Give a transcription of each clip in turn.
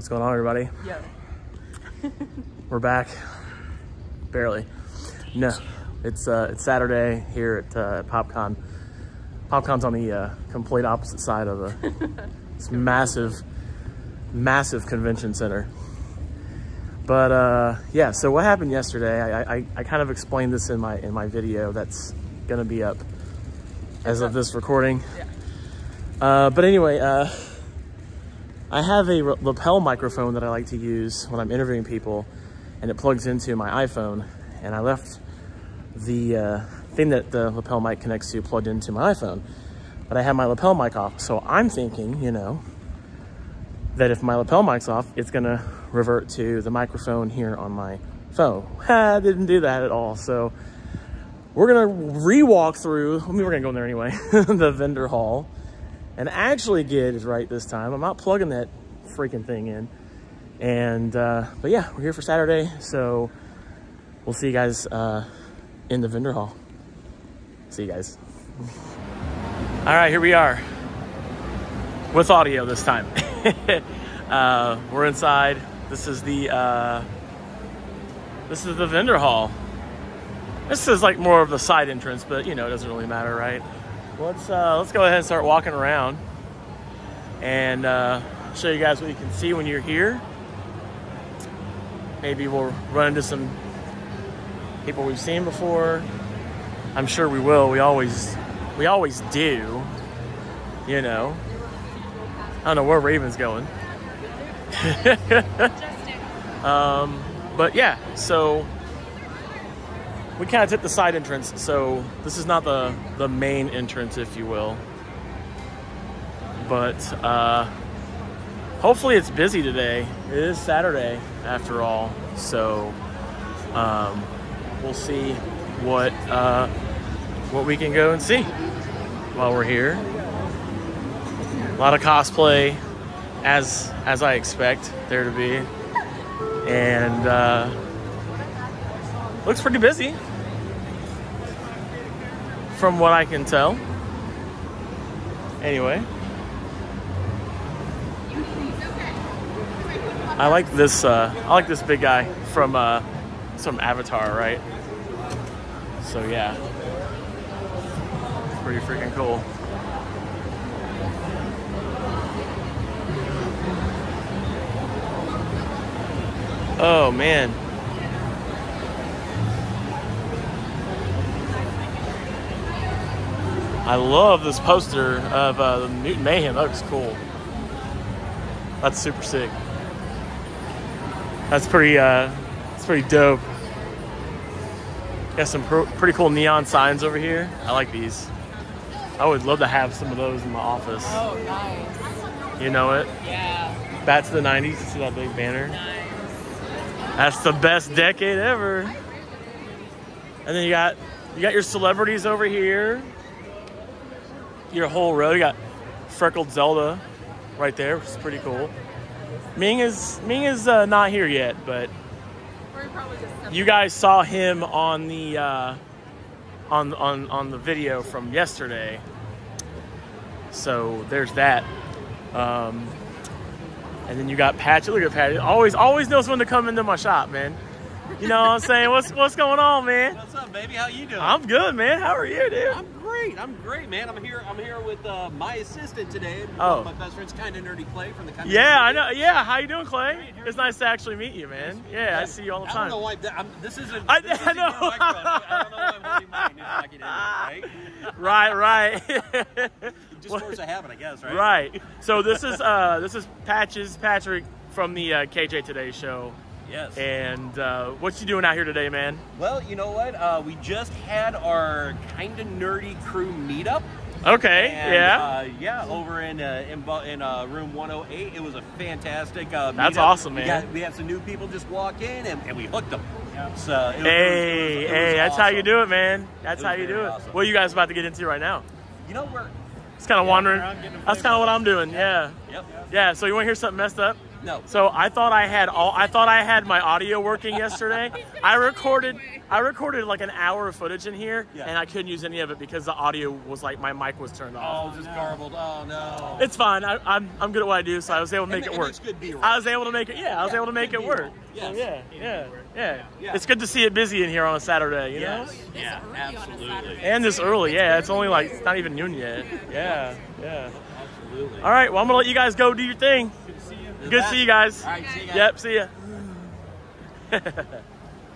What's going on, everybody? Yo. We're back. Barely. No, it's Saturday here at PopCon. PopCon's on the complete opposite side of this massive convention center. But yeah, so what happened yesterday? I kind of explained this in my video that's gonna be up as of this recording. Yeah. But anyway, I have a lapel microphone that I like to use when I'm interviewing people, and it plugs into my iPhone. And I left the thing that the lapel mic connects to plugged into my iPhone, but I have my lapel mic off. So I'm thinking, you know, that if my lapel mic's off, it's gonna revert to the microphone here on my phone. I didn't do that at all. So we're gonna re-walk through, I mean, we're gonna go in there anyway, the vendor hall, and actually get it right this time. I'm not plugging that freaking thing in. And, but yeah, we're here for Saturday. So we'll see you guys in the vendor hall. See you guys. All right, here we are with audio this time. We're inside. This is the vendor hall. This is like more of the side entrance, but you know, it doesn't really matter, right? Let's go ahead and start walking around and show you guys what you can see when you're here. Maybe we'll run into some people we've seen before. I'm sure we will. We always do. You know. I don't know where Raven's going. But yeah, so we kind of took the side entrance. So this is not the main entrance, if you will. But hopefully it's busy today. It is Saturday after all. So we'll see what we can go and see while we're here. A lot of cosplay, as I expect there to be, and looks pretty busy from what I can tell. Anyway, I like this big guy from some Avatar, right? So yeah, it's pretty freaking cool. Oh man. I love this poster of the Mutant Mayhem. That looks cool. That's super sick. That's pretty dope. Got some pretty cool neon signs over here. I like these. I would love to have some of those in my office. Oh, nice. You know it? Yeah. Back to the 90s. You see that big banner? Nice. That's the best decade ever. And then you got your celebrities over here. Your whole row. You got Freckled Zelda right there, which is pretty cool. Ming is not here yet, but you guys saw him on the on the video from yesterday. So there's that. And then you got Patch. Look at Patch. Always knows when to come into my shop, man. You know what I'm saying? What's going on, man? What's up, baby? How you doing? I'm good, man. How are you, dude? I'm great, man. I'm here with my assistant today. Oh. My best friend's Kinda Nerdy Clay from the Kinda Yeah, Nerdy I know. Clay. Yeah, how you doing, Clay? It's nice to actually meet you, man. Yeah, I see you all the time. I don't know why this isn't. I This isn't know. your microphone. I don't know why I'm holding mine. It's Right. just force a habit, I guess, right? Right. So this is Patrick from the KJ Today show. Yes. And what you doing out here today, man? Well, you know what? We just had our Kinda Nerdy crew meetup. Okay. And, over in room 108. It was a fantastic That's meetup. awesome, man. We had some new people just walk in, and we hooked them. Yeah. So it was that's awesome. how you do it, man. That's It was how you do very it. awesome. What are you guys about to get into right now? You know, we're It's kind of wandering. I'm getting a That's kind of what I'm doing. Yeah. Yep. Yeah. So you want to hear something messed up? No. So I thought I had my audio working yesterday. I recorded like an hour of footage in here, and I couldn't use any of it because the audio was like my mic was turned off. Oh, just garbled. Oh no. It's fine. I'm good at what I do, so I was able to make it work. It's good B-roll. I was able to make it. Yeah, I was able to make it work. Yes. So, yeah. It's good to see it busy in here on a Saturday. You know? Yeah, absolutely. And this early, yeah. It's only like it's not even noon yet. Yeah. Absolutely. All right. Well, I'm gonna let you guys go do your thing. Good to see you guys. All right, see you guys. Yep, see ya.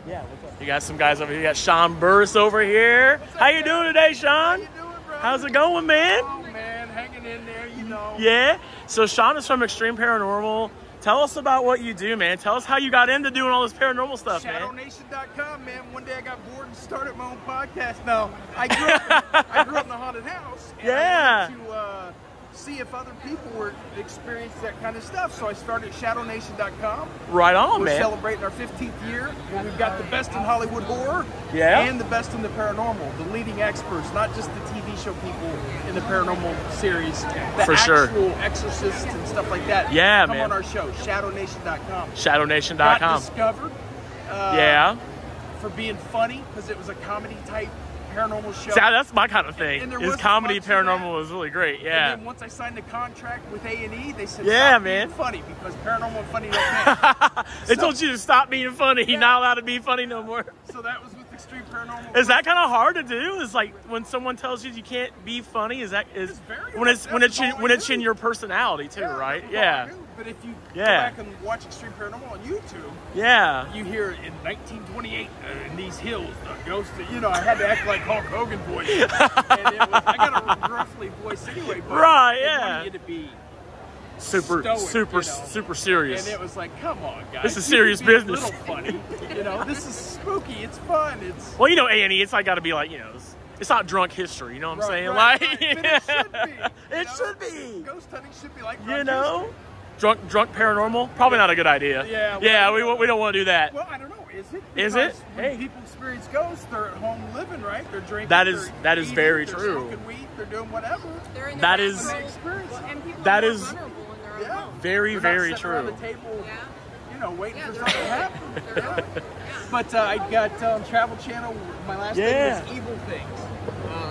Yeah, what's up? You got some guys over here. You got Shaun Burris over here. How you doing today, Shaun? How you doing, bro? How's it going, man? Oh, man, hanging in there, you know. Yeah? So Shaun is from Extreme Paranormal. Tell us about what you do, man. Tell us how you got into doing all this paranormal stuff, man. ShadowNation.com, man. One day I got bored and started my own podcast. No, I grew up in a haunted house. And I wanted to see if other people were experiencing that kind of stuff. So I started ShadowNation.com. Right on, We're man. celebrating our 15th year. We've got the best in Hollywood horror and the best in the paranormal. The leading experts, not just the TV show people in the paranormal series. The actual exorcists and stuff like that. Yeah, Come man. on our show, ShadowNation.com. ShadowNation.com. Got discovered for being funny because it was a comedy type paranormal show. See, that's my kind of thing. And Is comedy paranormal is really great. Yeah. And then once I signed the contract with A&E, they said, yeah, stop man. being funny because paranormal and funny don't mix. They told you to stop being funny. You're not allowed to be funny no more. So that was with Extreme Paranormal. Is that kind of hard to do? Is like when someone tells you can't be funny? Is when it's in your personality too, right? Yeah. But if you go back and watch Extreme Paranormal on YouTube, you hear in 1928 in these hills, the ghost. You know, I had to act like Hulk Hogan voice, and I got a gruffly voice anyway. But they wanted you to be super serious. And it was like, come on, guys. This is serious business. A little funny, you know. This is spooky. It's fun. It's well, you know, A&E. It's like got to be like, you know, it's not drunk history. You know what I'm saying? Right. Like, it should be. Ghost hunting should be like you know. History. Drunk paranormal? Probably not a good idea. Yeah. We don't want to do that. Well, I don't know. Is it? Is it? When people experience ghosts, they're at home living, right? They're drinking. That is very true. They're smoking weed. They're doing whatever. They're in that is very true. On the table, you know, waiting for something to happen. But I got Travel Channel. My last thing was Evil Things.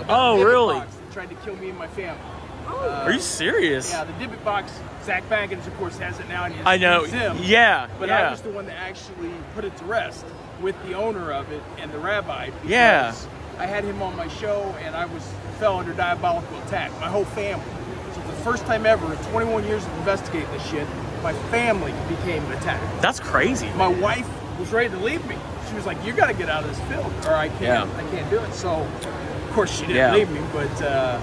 Oh, really? Box that tried to kill me and my family. Are you serious? Yeah, the Dybbuk box. Zach Baggins, of course, has it now in his I know. museum. Yeah. But I was the one that actually put it to rest with the owner of it and the rabbi. Because I had him on my show, and I fell under diabolical attack. My whole family. So for the first time ever in 21 years of investigating this shit, my family became attacked. That's crazy. My wife was ready to leave me. She was like, "You got to get out of this field, or I can't. I can't do it." So, of course, she didn't leave me, but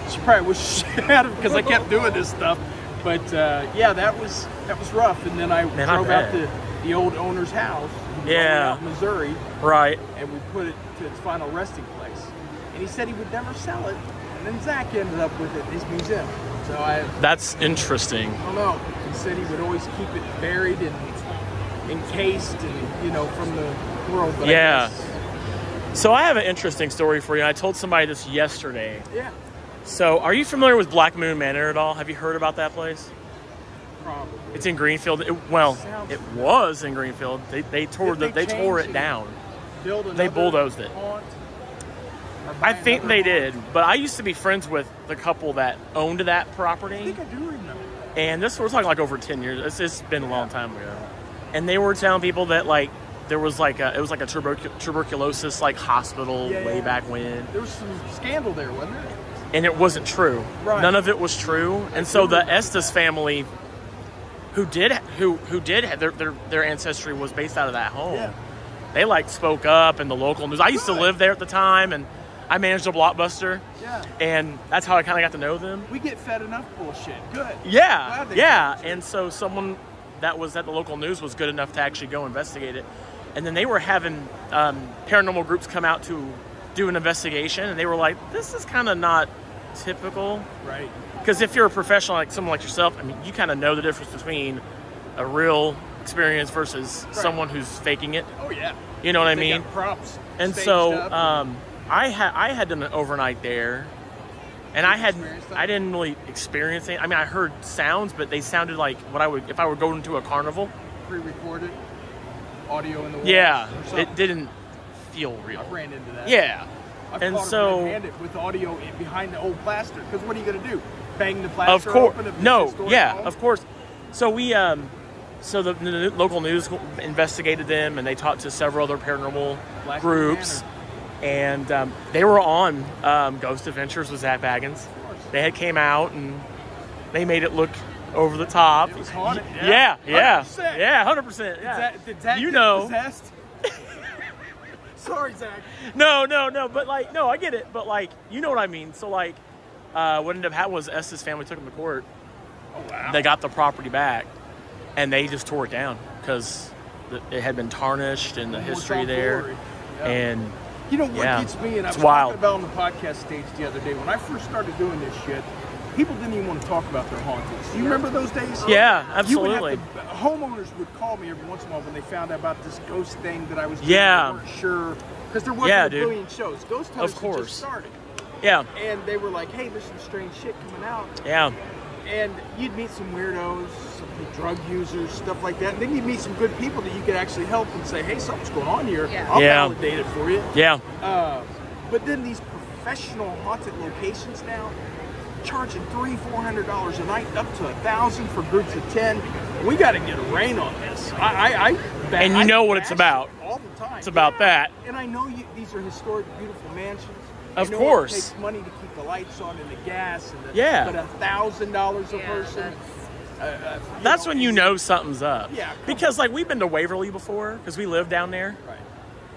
she probably wished she had it because I kept doing this stuff. But that was rough. And then I drove out to the old owner's house. Out in Missouri. Right. And we put it to its final resting place. And he said he would never sell it. And then Zach ended up with it in his museum. So that's interesting. I don't know. He said he would always keep it buried and encased, and you know, from the world. But So I have an interesting story for you. I told somebody this yesterday. Yeah. So, are you familiar with Black Moon Manor at all? Have you heard about that place? Probably. It's in Greenfield. It was in Greenfield. They tore it down. They bulldozed it. I think they did, but I used to be friends with the couple that owned that property. I think I do remember. And we're talking like over 10 years. It's been a long time ago. And they were telling people that like there was like it was like a tuberculosis like hospital way back when. There was some scandal there, wasn't there? And it wasn't true. Right. None of it was true. And so the Estes family, who did have their ancestry was based out of that home. They like spoke up in the local news. I used to live there at the time, and I managed a Blockbuster. And that's how I kind of got to know them. We get fed enough bullshit. Good. And so someone that was at the local news was good enough to actually go investigate it. And then they were having paranormal groups come out to do an investigation, and they were like, this is kind of not typical. Right. Because if you're a professional, like someone like yourself, I mean, you kind of know the difference between a real experience versus someone who's faking it. Oh, yeah. You know what I mean? Got props. And so I had done an overnight there, And I didn't really experience it. I mean, I heard sounds, but they sounded like what I would if I were going to a carnival. Pre-recorded audio in the walls. Yeah, or it didn't feel real. I ran into that. Yeah, I've and caught so red-handed with audio behind the old plaster. Because what are you going to do? Bang the plaster of course, open? of course. So we so the local news investigated them, and they talked to several other paranormal groups. And they were on Ghost Adventures with Zach Baggins. They had came out and they made it look over the top. It was haunted. Yeah, 100%. yeah, 100%. Yeah. Did Zach you get know. possessed? Sorry, Zach. No, but like, no, I get it. But like, you know what I mean. So like, what ended up happening was Estes family took him to court. Oh wow. They got the property back, and they just tore it down because it had been tarnished and the history there, and. You know what gets me, and I was talking about on the podcast stage the other day, when I first started doing this shit, people didn't even want to talk about their hauntings. Do you remember those days? Yeah, absolutely. Homeowners would call me every once in a while when they found out about this ghost thing that I was doing. Yeah. They weren't sure, because there wasn't a billion shows. Ghost Hunters had just started. Yeah. And they were like, hey, there's some strange shit coming out. Yeah. And you'd meet some weirdos, some drug users, stuff like that. And then you'd meet some good people that you could actually help and say, hey, something's going on here. Yeah. I'll validate it for you. Yeah. But then these professional haunted locations now, charging $300-400 a night, up to $1,000 for groups of 10. We got to get a rein on this. And you know what it's about. All the time. It's about that. And I know these are historic, beautiful mansions. Of course. It takes money to keep the lights on and the gas. And But $1,000 a person. That's when you know something's up. Yeah. Because like we've been to Waverly before because we live down there. Right.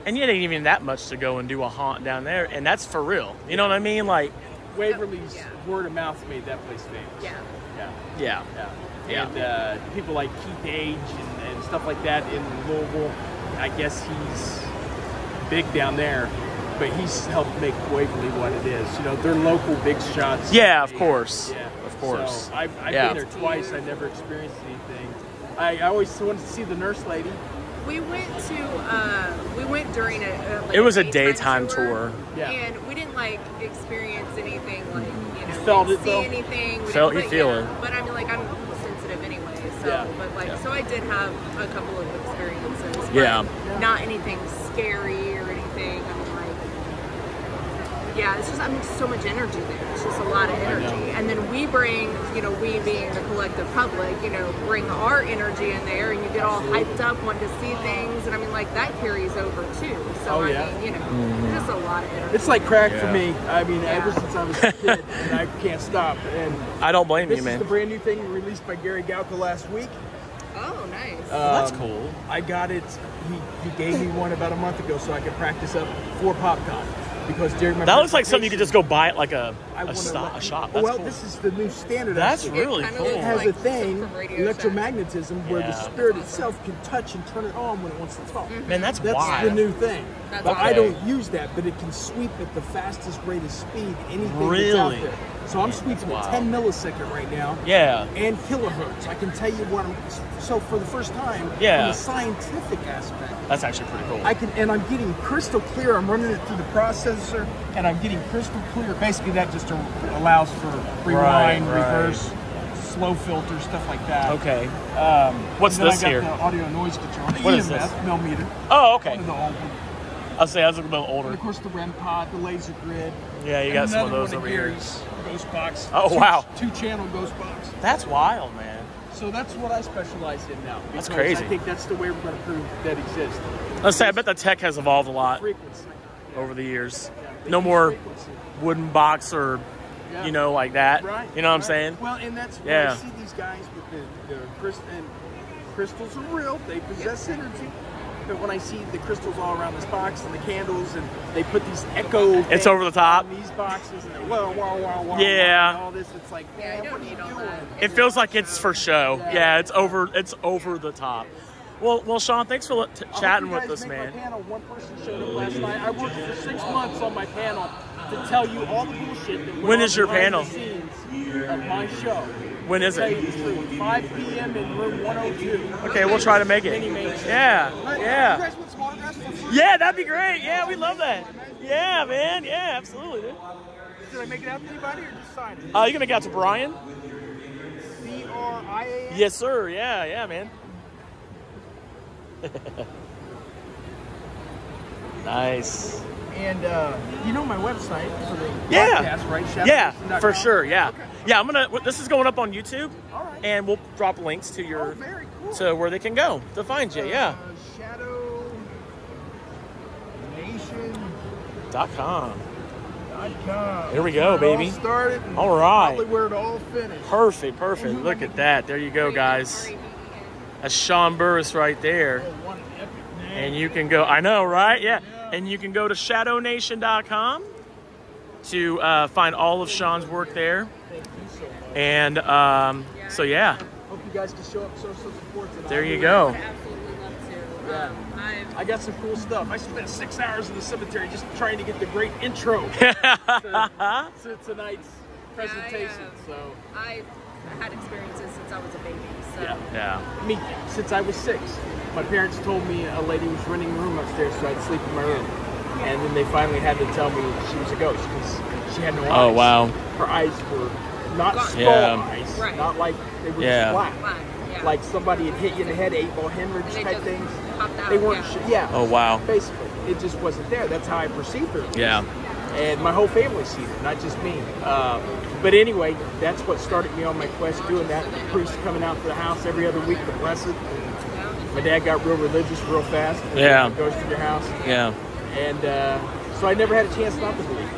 And it ain't even that much to go and do a haunt down there, and that's for real. You know what I mean? Like Waverly's word of mouth made that place famous. Yeah. And people like Keith Age and stuff like that in Louisville, I guess he's big down there. But he's helped make Waverly what it is. You know, they're local big shots. Yeah, of course. Yeah, of course. So I've been there twice. I never experienced anything. I always wanted to see the nurse lady. We went during it was a daytime tour. Yeah. And we didn't like experience anything like, you know, felt it see though. anything. Felt you feel it. But I mean, like, I'm sensitive anyway. So, but like, so I did have a couple of experiences. But not anything scary or anything. I mean, like, yeah, it's just, I mean, so much energy there. It's just a lot of energy. And then we bring, you know, we being the collective public, you know, bring our energy in there, and you get all hyped up, wanting to see things. And I mean, like, that carries over too. So, I mean, you know, just a lot of energy. It's like crack for me. I mean, ever since I was a kid, and I can't stop. And I don't blame you, man. This is the brand new thing released by Gary Gauka last week. Oh, nice. That's cool. I got it. He gave me one about a month ago so I could practice up for PopCon. Because during my that looks like something you could just go buy at like a shop. That's well, cool. this is the new standard. That's really cool. It has like a thing, electromagnetism, where the spirit cool. itself can touch and turn it on when it wants to talk. Man, that's the wild. new thing. That's but I don't use that, but it can sweep at the fastest rate of speed anything that's out there. So I'm sweeping at 10 millisecond right now. Yeah. And kilohertz. I can tell you what I'm. So for the first time, from the scientific aspect, that's actually pretty cool. And I'm getting crystal clear. I'm running it through the processor, and I'm getting crystal clear. Basically, that just allows for rewind, reverse, slow filter, stuff like that. Okay. What's this here? I got the audio noise control. What is this? Millimeter. Oh, okay. One of the old ones. I'll say I was a little older. And of course, the REM pod, the laser grid. Yeah, you got some of those over here. Ghost box. Oh, wow. 2-channel ghost box. That's wild, man. So that's what I specialize in now. That's crazy. I think that's the way we're going to prove that exists. Let's say I bet the tech has evolved a lot over the years. No more wooden box or, you know, like that. Right. You know what I'm saying? Well, and that's why I see these guys with the crystals are real. They possess energy. But when I see the crystals all around this box and the candles, and they put these echo it's over the top. These boxes and wow, yeah. And all this, it's like, man, what are you doing? It feels like it's for show. Yeah, it's over the top. Well, Shaun, thanks for chatting with us, man. My panel. One person showed up last night. I worked for 6 months on my panel to tell you all the bullshit that when is your panel? Of my show. When is it? 5 p.m. in room 102. Okay, we'll try to make it. Yeah. You guys want some autographs for free? Yeah, that'd be great. Yeah, we love that. Yeah, man. Yeah, absolutely, dude. Did I make it out to anybody or just sign it? You gonna make it out to Brian? B-R-I-A-N? Yes, sir. Yeah, man. Nice. And you know my website for the podcast, right? Yeah, for sure. Yeah, okay. Yeah. I'm gonna. This is going up on YouTube, all right. And we'll drop links to your very cool. to where they can go to find you. Yeah. ShadowNation.com. There we go, baby. All started. And all right. Probably where it all finished. Perfect. Look at that. There you go, guys. That's Shaun Burris right there. Oh, what an epic name. And you can go. I know, right? Yeah. And you can go to ShadowNation.com to find all of Shaun's work there. Thank you so much. And so yeah. Hope you guys can show up, show some support tonight. There you go. I would absolutely love to. I got some cool stuff. I spent 6 hours in the cemetery just trying to get the great intro to tonight's presentation. So I've had experiences since I was a baby. So Yeah. me, since I was 6. My parents told me a lady was renting a room upstairs so I'd sleep in my room. And then they finally had to tell me she was a ghost because she had no eyes. Oh, wow. Her eyes were not skull eyes, right. not like they were just black. Yeah. Like somebody had hit you in the head, 8-ball hemorrhage type things. Out, they weren't, Oh, wow. Basically, it just wasn't there. That's how I perceived her. Yeah. And my whole family seen it, not just me. But anyway, that's what started me on my quest doing that. The priest coming out to the house every other week to bless it. My dad got real religious real fast. Yeah. Goes to your house. Yeah. And so I never had a chance not to believe.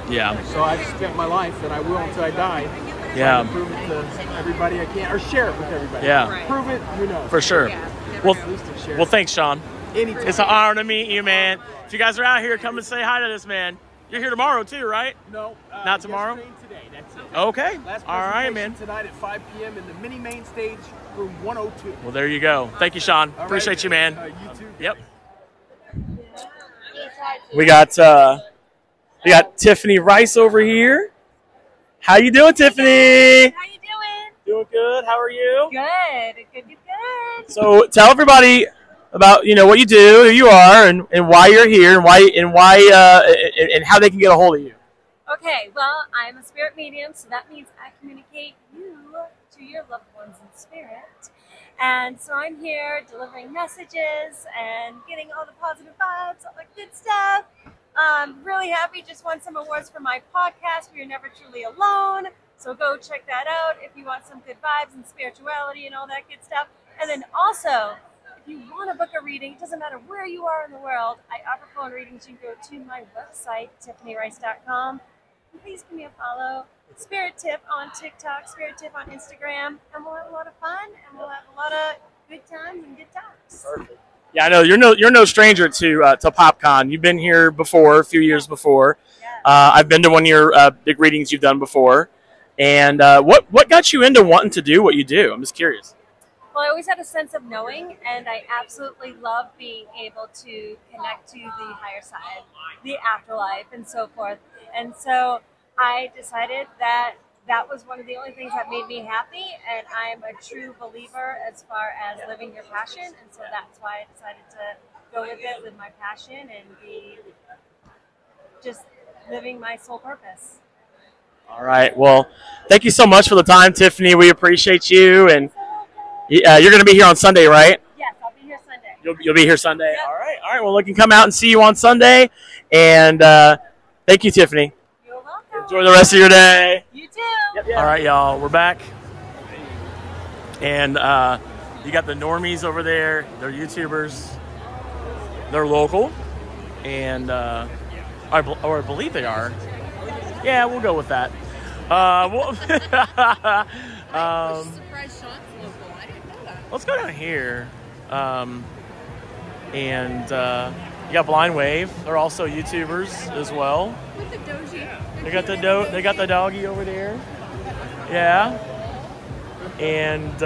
Yeah. So I've spent my life, and I will until I die, Yeah. trying to prove it to everybody I can, or share it with everybody. Yeah. Right. Prove it, who knows. For sure. Well, At least to share well, it. thanks, Shaun. Anytime. It's an honor to meet you, man. If you guys are out here, come and say hi to this man. You're here tomorrow too, right? No. Not tomorrow? Yesterday and today, that's it. Okay. Last All right, presentation man. Tonight at 5 p.m. in the mini main stage, room 102. Well, there you go. Thank you, Shaun. All Appreciate right. you, man. You too. Yep. We got Tiffany Rice over here. How you doing, Tiffany? How you doing? Doing good. How are you? Good. So tell everybody about what you do, who you are, and why you're here, and why and how they can get a hold of you. Okay, well, I'm a spirit medium, so that means I communicate you to your loved ones in spirit. And so I'm here delivering messages and getting all the positive vibes, all the good stuff. Really happy, just won some awards for my podcast, You're Never Truly Alone. So go check that out if you want some good vibes and spirituality and all that good stuff. And then also, if you want to book a reading, it doesn't matter where you are in the world, I offer phone readings. You can go to my website, tiffanyrice.com. And please give me a follow. Spirit Tip on TikTok, Spirit Tip on Instagram, and we'll have a lot of fun, and we'll have a lot of good times and good times. Perfect. Yeah, I know you're no stranger to PopCon. You've been here before, a few years before. Yeah. I've been to one of your big readings you've done before. And what got you into wanting to do what you do? I'm just curious. Well, I always had a sense of knowing, and I absolutely love being able to connect to the higher side, the afterlife, and so forth. And so I decided that that was one of the only things that made me happy, and I am a true believer as far as living your passion, and so that's why I decided to go with it, with my passion, and be just living my soul purpose. All right. Well, thank you so much for the time, Tiffany. We appreciate you, and you're going to be here on Sunday, right? Yes, I'll be here Sunday. You'll be here Sunday. Yep. All right. All right. Well, we can come out and see you on Sunday, and thank you, Tiffany. You're welcome. Enjoy the rest of your day. You too. All right, y'all. We're back, and you got the normies over there. They're YouTubers. They're local, and I believe they are. Yeah, we'll go with that. I'm surprised Shaun's local. I didn't know that. Let's go down here, and you got Blind Wave. They're also YouTubers as well. With the doji. They got the doggy over there. Yeah, and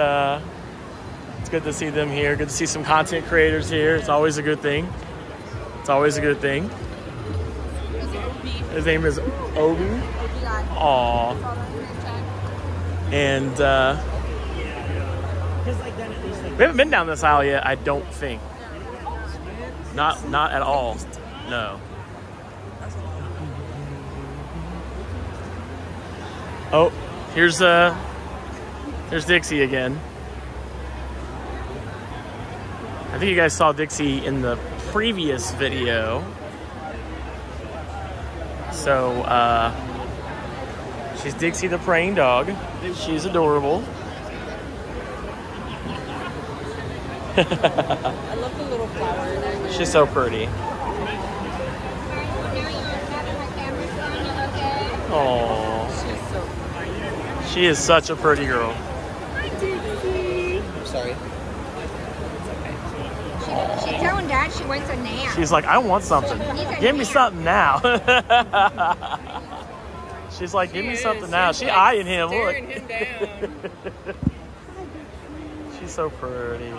it's good to see them here. Good to see some content creators here. It's always a good thing. His name is Obi. Aw. And we haven't been down this aisle yet, I don't think. Not at all. No. Oh, here's Dixie again. I think you guys saw Dixie in the previous video. So, she's Dixie the praying dog. She's adorable. I love the little flower. She's so pretty. Oh, She's so pretty. she is such a pretty girl. Hi, Dixie. I'm sorry. She's telling Dad she wants a nap. She's like, I want something. Give me something now. She's like, give me something now. She's eyeing him. Look. Staring him down. She's so pretty.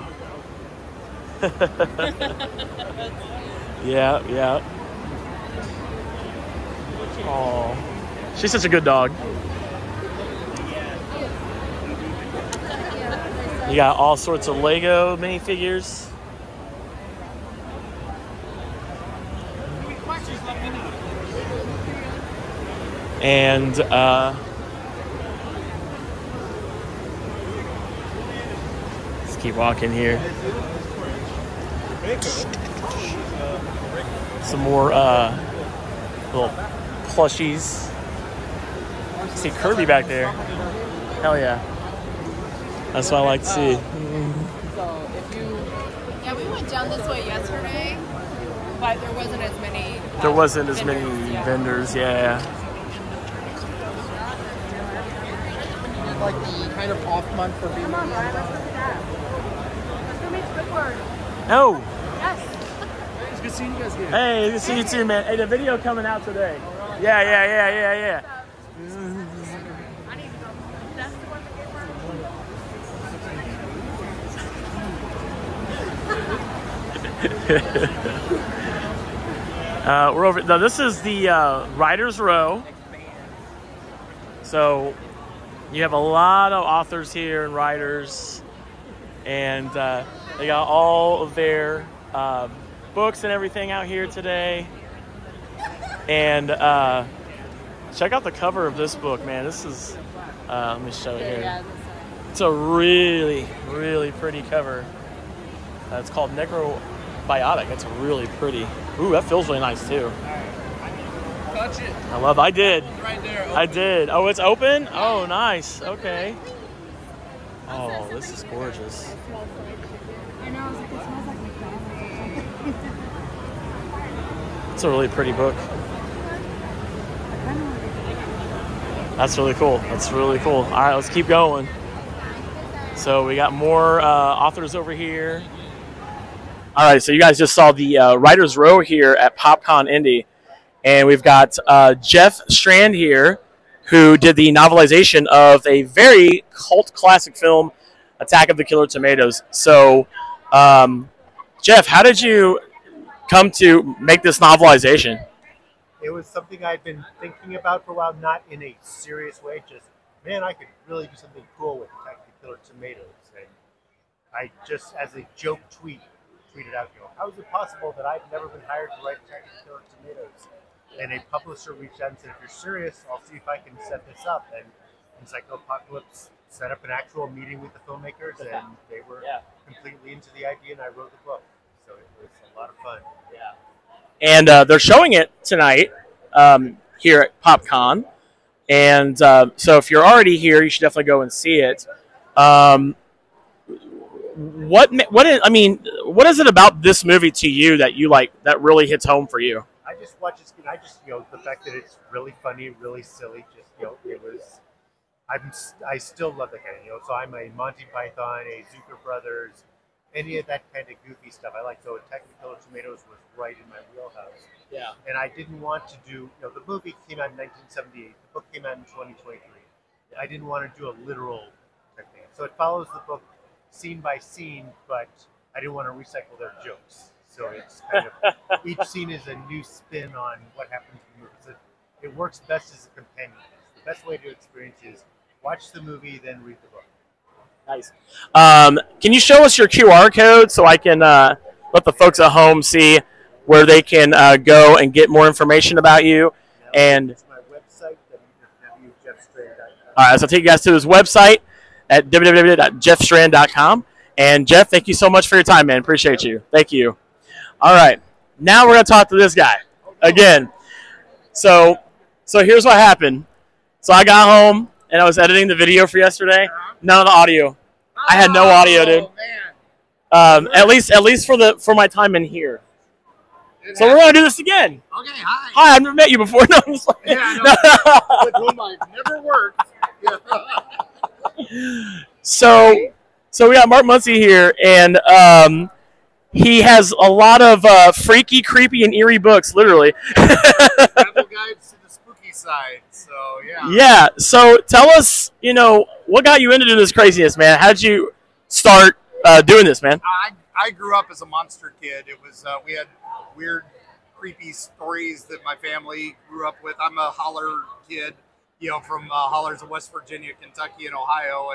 Yeah, yeah. Oh, she's such a good dog. You got all sorts of Lego minifigures. And let's keep walking here. Some more little plushies. See Kirby back there. Hell yeah. That's what I like to see. So if you, yeah, we went down this way yesterday, but there wasn't as many. There wasn't as vendors, many yeah. vendors, yeah. Like the kind of off month for being. Come on, Brian, let's look at that. Let's go meet Squidward. Oh, Yes. It's good seeing you guys again. hey, good to see you too, man. Hey, the video coming out today. Yeah. I need to go. That's the one that gave We're over. Now, this is the Writers Row. So you have a lot of authors here and writers, and they got all of their books and everything out here today. And check out the cover of this book, man. This is, let me show it here. It's a really, really pretty cover. It's called Necrobiotic. It's really pretty. Ooh, that feels really nice too. Touch it. I did. Right there. I did. Oh, it's open? Oh, nice. Okay. Oh, this is gorgeous. I know, I was like, it smells like McDonald's. It's a really pretty book. That's really cool. That's really cool. All right, let's keep going. So we got more authors over here. All right, so you guys just saw the Writers Row here at PopCon Indy. And we've got Jeff Strand here, who did the novelization of a very cult classic film, Attack of the Killer Tomatoes. So, Jeff, how did you come to make this novelization? It was something I'd been thinking about for a while, not in a serious way, just, man, I could really do something cool with Attack of the Killer Tomatoes. And I just, as a joke tweeted out, how is it possible that I've never been hired to write Attack of the Killer Tomatoes? And a publisher reached out and said, if you're serious, I'll see if I can set this up. And Encyclopocalypse set up an actual meeting with the filmmakers, and they were completely into the idea, and I wrote the book. So it was a lot of fun. Yeah. And they're showing it tonight here at PopCon. And so if you're already here, you should definitely go and see it. What is it about this movie to you that you like, that really hits home for you? I just watch this, the fact that it's really funny, really silly, it was, I still love that kind of, so I'm a Monty Python, a Zucker Brothers, any of that kind of goofy stuff I like. So Attack of the Killer Tomatoes was right in my wheelhouse. Yeah. And I didn't want to do, the movie came out in 1978, the book came out in 2023. I didn't want to do a literal technique. So it follows the book scene by scene, but I didn't want to recycle their jokes. So it's kind of, each scene is a new spin on what happens in the movie. So it works best as a companion. The best way to experience is watch the movie, then read the book. Nice. Can you show us your QR code so I can let the folks at home see where they can go and get more information about you? And And it's my website, www.jeffstrand.com. All right, so I'll take you guys to his website at www.jeffstrand.com. And Jeff, thank you so much for your time, man. Appreciate you. Thank you. All right, now we're gonna talk to this guy again. So here's what happened. So I got home and I was editing the video for yesterday. None of the audio. I had no audio, dude. At least for my time in here. So we're gonna do this again. Okay, hi. Hi, I've never met you before. No, I'm just like, Yeah, I know. With whom I've never worked. Yeah. So we got Mark Muncy here, and he has a lot of freaky, creepy, and eerie books, literally. Travel guides to the spooky side. So yeah. Yeah. So tell us, what got you into doing this craziness, man? How did you start doing this, man? I grew up as a monster kid. It was we had weird, creepy stories that my family grew up with. I'm a holler kid, from hollers of West Virginia, Kentucky, and Ohio,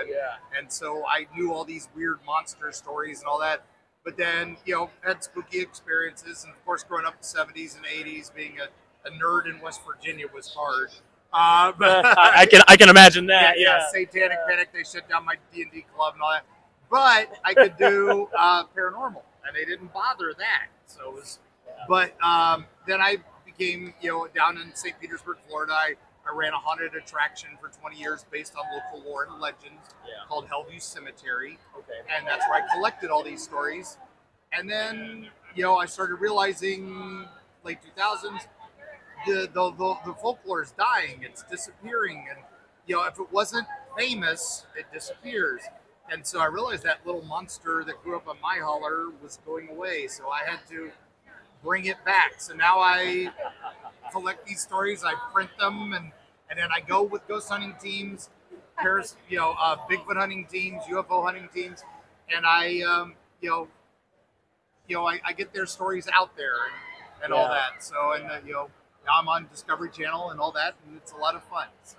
and so I knew all these weird monster stories and all that. But then, had spooky experiences, and of course, growing up in the 70s and 80s, being a nerd in West Virginia was hard. But I can imagine that. Yeah. Satanic Panic. They shut down my D&D club and all that. But I could do paranormal, and they didn't bother that. So it was, but then I became, down in St. Petersburg, Florida. I ran a haunted attraction for 20 years based on local lore and legends called Hellview Cemetery. Okay. And that's where I collected all these stories. And then, I started realizing late 2000s, the folklore is dying. It's disappearing. And, if it wasn't famous, it disappears. And so I realized that little monster that grew up on my holler was going away. So I had to bring it back. So now I collect these stories, I print them, and then I go with ghost hunting teams, Bigfoot hunting teams, UFO hunting teams, and I get their stories out there and all that. So now I'm on Discovery Channel and all that, and it's a lot of fun. So.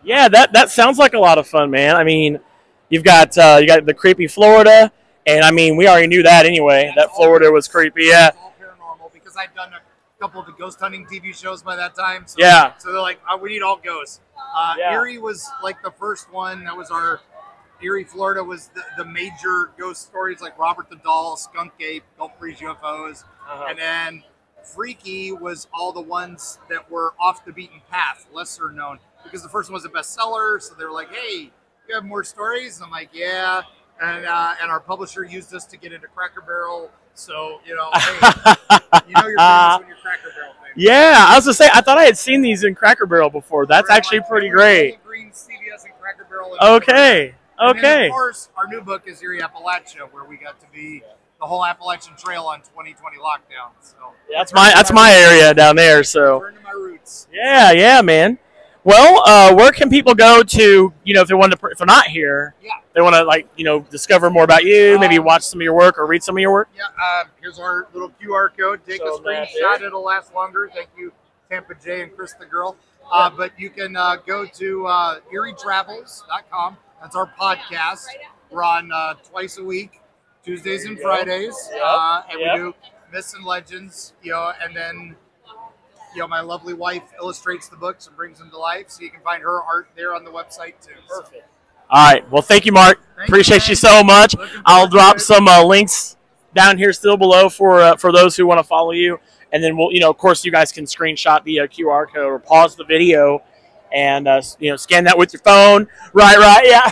Yeah, that sounds like a lot of fun, man. I mean, you got the creepy Florida, and I mean, we already knew that anyway. That Florida was creepy, yeah. It's all paranormal because I've done a couple of the ghost hunting TV shows by that time. So, yeah. So they're like, we need all ghosts. Erie was like the first one. That was our Erie, Florida was the major ghost stories like Robert the Doll, Skunk Ape, Gulf Breeze UFOs, and then Freaky was all the ones that were off the beaten path, lesser known, because the first one was a bestseller. So they were like, hey, you have more stories? And I'm like, yeah. And our publisher used us to get into Cracker Barrel. So, hey, you're famous when you're Cracker Barrel famous. Yeah, I was going to say, I thought I had seen these in Cracker Barrel before. That's actually pretty great. Green CBS and Cracker Barrel. Okay. And then, of course, our new book is Erie Appalachia, where we got to be the whole Appalachian Trail on 2020 lockdown. So that's my area down there. So return to my roots. Yeah, man. Well, where can people go to, if they want to, if they're not here, they want to discover more about you, maybe watch some of your work or read some of your work? Yeah, here's our little QR code. Take a screenshot. It'll last longer. Thank you, Tampa J and Chris the Girl. But you can go to EerieTravels.com. That's our podcast. We're on twice a week, Tuesdays and Fridays. And we do myths and legends, and then my lovely wife illustrates the books and brings them to life, so you can find her art there on the website too. Perfect. All right. Well, thank you, Mark. Appreciate you so much. I'll drop some links down here still below for those who want to follow you, and then we'll, of course, you guys can screenshot the QR code or pause the video and scan that with your phone. Right, yeah.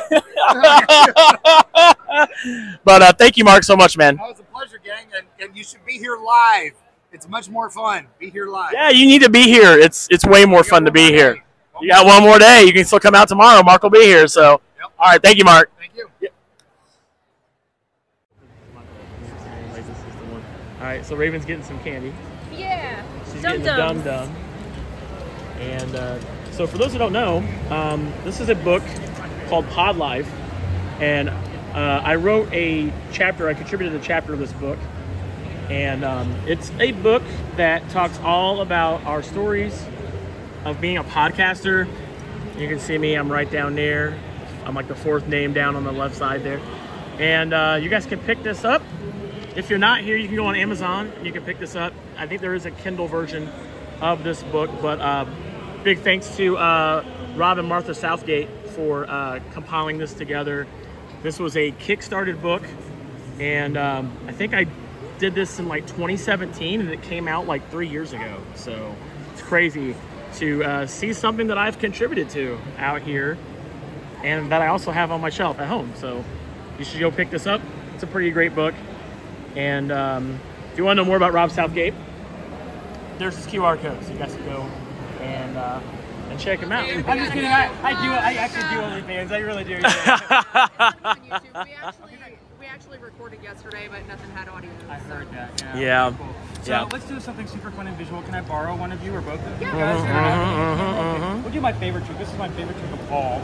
But thank you, Mark, so much, man. That was a pleasure, gang, and you should be here live. It's much more fun. Be here live. Yeah, you need to be here. It's way more fun to be here. You got one more day. You can still come out tomorrow. Mark will be here. So, all right. Thank you, Mark. Thank you. Yep. All right. So Raven's getting some candy. Yeah. She's getting the Dum-Dum. And so for those who don't know, this is a book called Pod Life, and I wrote a chapter. I contributed a chapter of this book. And it's a book that talks all about our stories of being a podcaster. You can see me, I'm right down there. I'm like the fourth name down on the left side there. And you guys can pick this up. If you're not here, you can go on Amazon and you can pick this up. I think there is a Kindle version of this book, but big thanks to Rob and Martha Southgate for compiling this together. This was a Kickstarted book, and I think I did this in like 2017, and it came out like 3 years ago. So it's crazy to see something that I've contributed to out here and that I also have on my shelf at home. So you should go pick this up. It's a pretty great book. And if you want to know more about Rob Southgate, there's his QR code, so you guys can go and check him out. I'm just kidding. I actually do OnlyFans. I really do. On YouTube. We actually recorded yesterday, but nothing had audio. I heard that. Yeah. Cool. So let's do something super fun and visual. Can I borrow one of you or both of you guys? We'll do my favorite trick. This is my favorite trick of all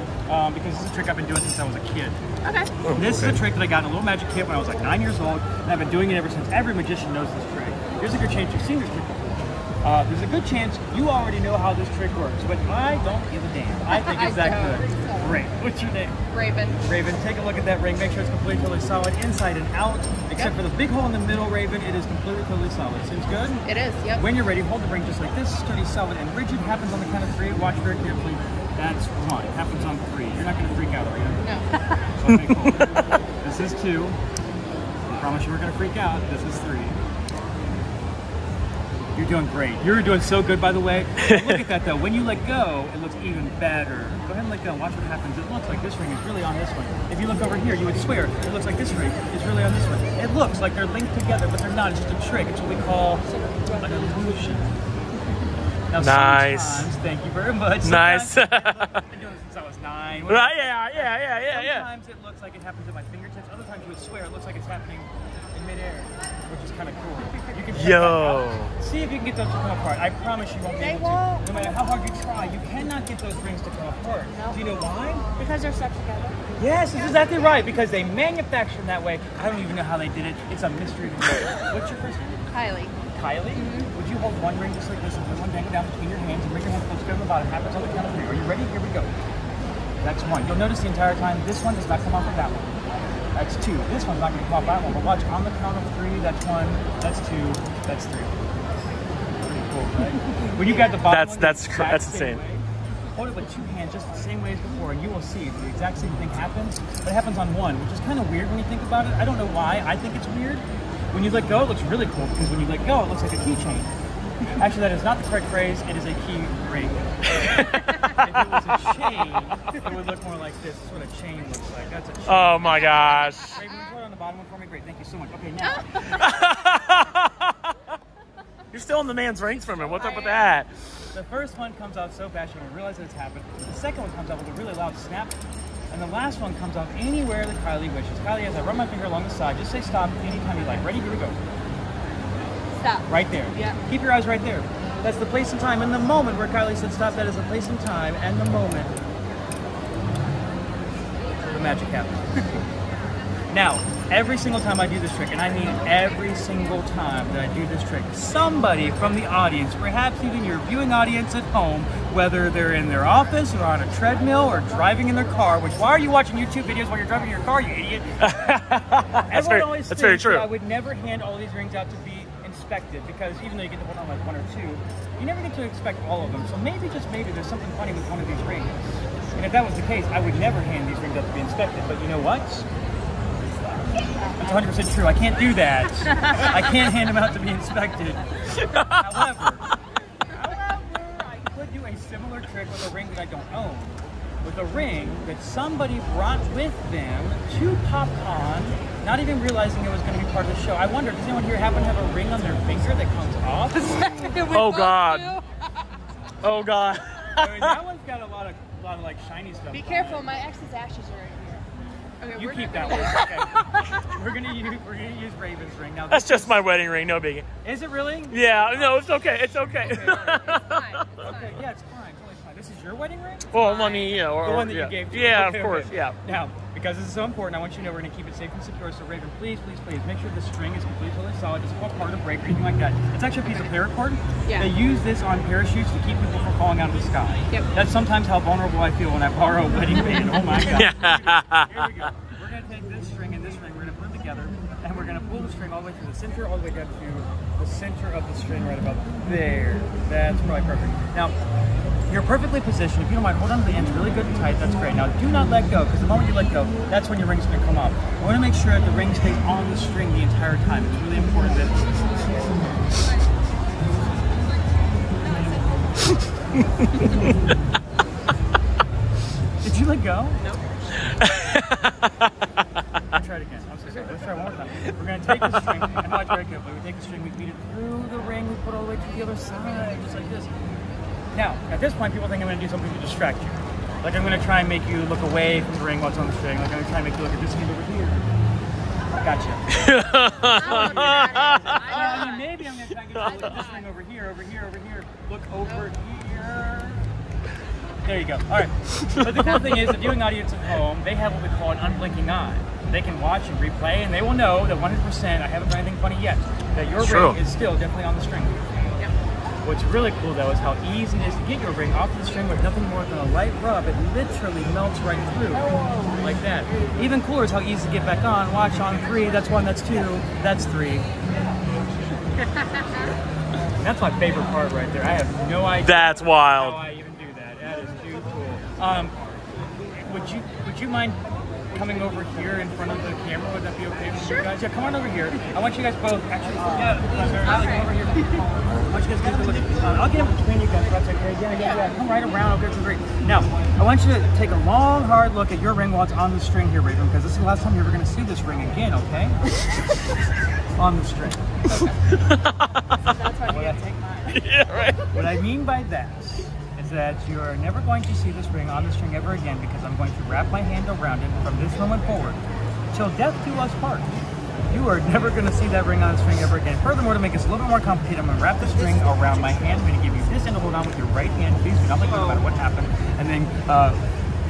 because this is a trick I've been doing since I was a kid. Okay. This is a trick that I got in a little magic kit when I was like 9 years old, and I've been doing it ever since. Every magician knows this trick. There's a good chance you've seen this trick before. There's a good chance you already know how this trick works, but I don't give a damn. I think it's that good. Great. What's your name? Raven. Raven, take a look at that ring. Make sure it's completely, totally solid inside and out. Except for the big hole in the middle, Raven, it is completely, totally solid. Seems good? It is, yep. When you're ready, hold the ring just like this. Sturdy, solid, and rigid. Happens on the count of 3. Watch very carefully. That's 1. Happens on 3. You're not going to freak out, are you? No. Okay, cool. This is 2. I promise you we're going to freak out. This is 3. You're doing great. You're doing so good, by the way. Look at that, though. When you let go, it looks even better. Go ahead and let go and watch what happens. It looks like this ring is really on this one. If you look over here, you would swear it looks like this ring is really on this one. It looks like they're linked together, but they're not. It's just a trick. It's what we call an illusion. Now, sometimes, thank you very much. Nice. I've been doing this since I was 9. Yeah. Sometimes it looks like it happens at my fingertips. Other times you would swear it looks like it's happening in midair, which is kind of cool. You can check that out. See if you can get those to come apart. I promise you won't be able to. No matter how hard you try, you cannot get those rings to come apart. No. Do you know why? Because they're stuck together. Yes, that's exactly right. Because they manufacture them that way. I don't even know how they did it. It's a mystery to me. What's your first name? Kylie. Kylie? Would you hold one ring just like this and put one dangling down between your hands and bring your hands close together on the bottom? Happens on the count of 3. Are you ready? Here we go. That's 1. You'll notice the entire time this one does not come off of that one. That's 2. This one's not going to come off that one. But watch, on the count of 3, that's 1, that's 2, that's 3. Pretty cool, right? When you got the bottom one, that's insane. Hold it with 2 hands just the same way as before, and you will see the exact same thing happens. But it happens on 1, which is kind of weird when you think about it. I don't know why. I think it's weird. When you let go, it looks really cool because when you let go, it looks like a keychain. Actually, that is not the correct phrase. It is a key ring. If it was a chain, it would look more like this. That's what a chain looks like. That's a chain. Oh my gosh. Ray, will you put it on the bottom one for me? Great. Thank you so much. Okay, now. You're stealing the man's rings from him. What's up with that? The first one comes out so fast you don't realize that it's happened. The second one comes out with a really loud snap. And the last one comes out anywhere that Kylie wishes. Kylie, as I run my finger along the side, just say stop anytime you like. Ready? Here we go. Stop. Right there. Yeah. Keep your eyes right there. That's the place and time. And the moment where Kylie said stop, that is the place and time and the moment where the magic happens. Now, every single time I do this trick, and I mean every single time that I do this trick, somebody from the audience, perhaps even your viewing audience at home, whether they're in their office or on a treadmill or driving in their car, which why are you watching YouTube videos while you're driving your car, you idiot? That's very true. That I would never hand all these rings out to be inspected because even though you get to hold on like 1 or 2, you never get to inspect all of them. So maybe, just maybe, there's something funny with one of these rings. And if that was the case, I would never hand these rings out to be inspected. But you know what? That's 100% true. I can't do that. I can't hand them out to be inspected. However, I could do a similar trick with a ring that I don't own. With a ring that somebody brought with them to PopCon, not even realizing it was going to be part of the show. I wonder, does anyone here happen to have a ring on their finger that comes off? Oh God. Oh God. I mean, that one's got a lot of like shiny stuff. Be careful, my ex's ashes are in here. Okay, You keep that one. Okay. We're gonna use Raven's ring now. That's just my wedding ring, no biggie. Is it really? Yeah, no, it's okay. It's okay. Okay, yeah, it's fine. Totally fine. This is your wedding ring? Well, I mean, yeah, or The one that yeah. you gave to Yeah, okay, of course, okay. yeah. Now, because this is so important, I want you to know we're going to keep it safe and secure. So, Raven, please, please, please make sure the string is completely totally solid. Doesn't fall apart or break or anything like that. It's actually a piece of paracord. Yeah. They use this on parachutes to keep people from falling out of the sky. Yep. That's sometimes how vulnerable I feel when I borrow a wedding band. Oh my God. Here we go. We're going to take this string and this ring. We're going to put them together, and we're going to pull the string all the way through the center, all the way down to the center of the string right about there. That's probably perfect. Now, You're perfectly positioned. If you don't mind, hold on to the ends really good and tight. That's great. Now, do not let go, because the moment you let go, that's when your ring's going to come off. I want to make sure that the ring stays on the string the entire time. It's really important that... Did you let go? No. Let's try it again. I'm so sorry. Let's try one more time. We're going to take the string, and watch very carefully. We take the string, we feed it through the ring, we put it all the way to the other side, just like this. Now, at this point, people think I'm going to do something to distract you. Like I'm going to try and make you look away from the ring while it's on the string. Like I'm going to try and make you look at this hand over here. Gotcha. I mean, maybe I'm going to try and get you to look at this ring over here, over here, over here. Look over here. There you go. All right. But the cool thing is, the viewing audience at home, they have what we call an unblinking eye. They can watch and replay, and they will know that 100%, I haven't done anything funny yet, that your ring is still definitely on the string. What's really cool though is how easy it is to get your ring off the string with nothing more than a light rub. It literally melts right through, like that. Even cooler is how easy to get back on. Watch on 3, that's 1, that's 2, that's 3. That's my favorite part right there. I have no idea. That's wild. How I even do that. That is too cool. Would you mind coming over here in front of the camera? Would that be okay with you guys? Yeah, come on over here. I want you guys both actually. Yeah, come over here. I want you guys to look. I'll get in between you guys. That's okay. Yeah. Come right around. Okay, great. Now, I want you to take a long, hard look at your ring while it's on the string here, Raven, because this is the last time you're ever going to see this ring again. Okay? On the string. Okay. That's why you take mine. Yeah, right. What I mean by that is that you're never going to see this ring on the string ever again, because I'm going to wrap my hand around it from this moment forward till death do us part. You are never going to see that ring on the string ever again. Furthermore, to make this a little bit more complicated, I'm going to wrap the string around my hand. I'm going to give you this end to hold on with your right hand. Please do not let go no matter what happened. And then,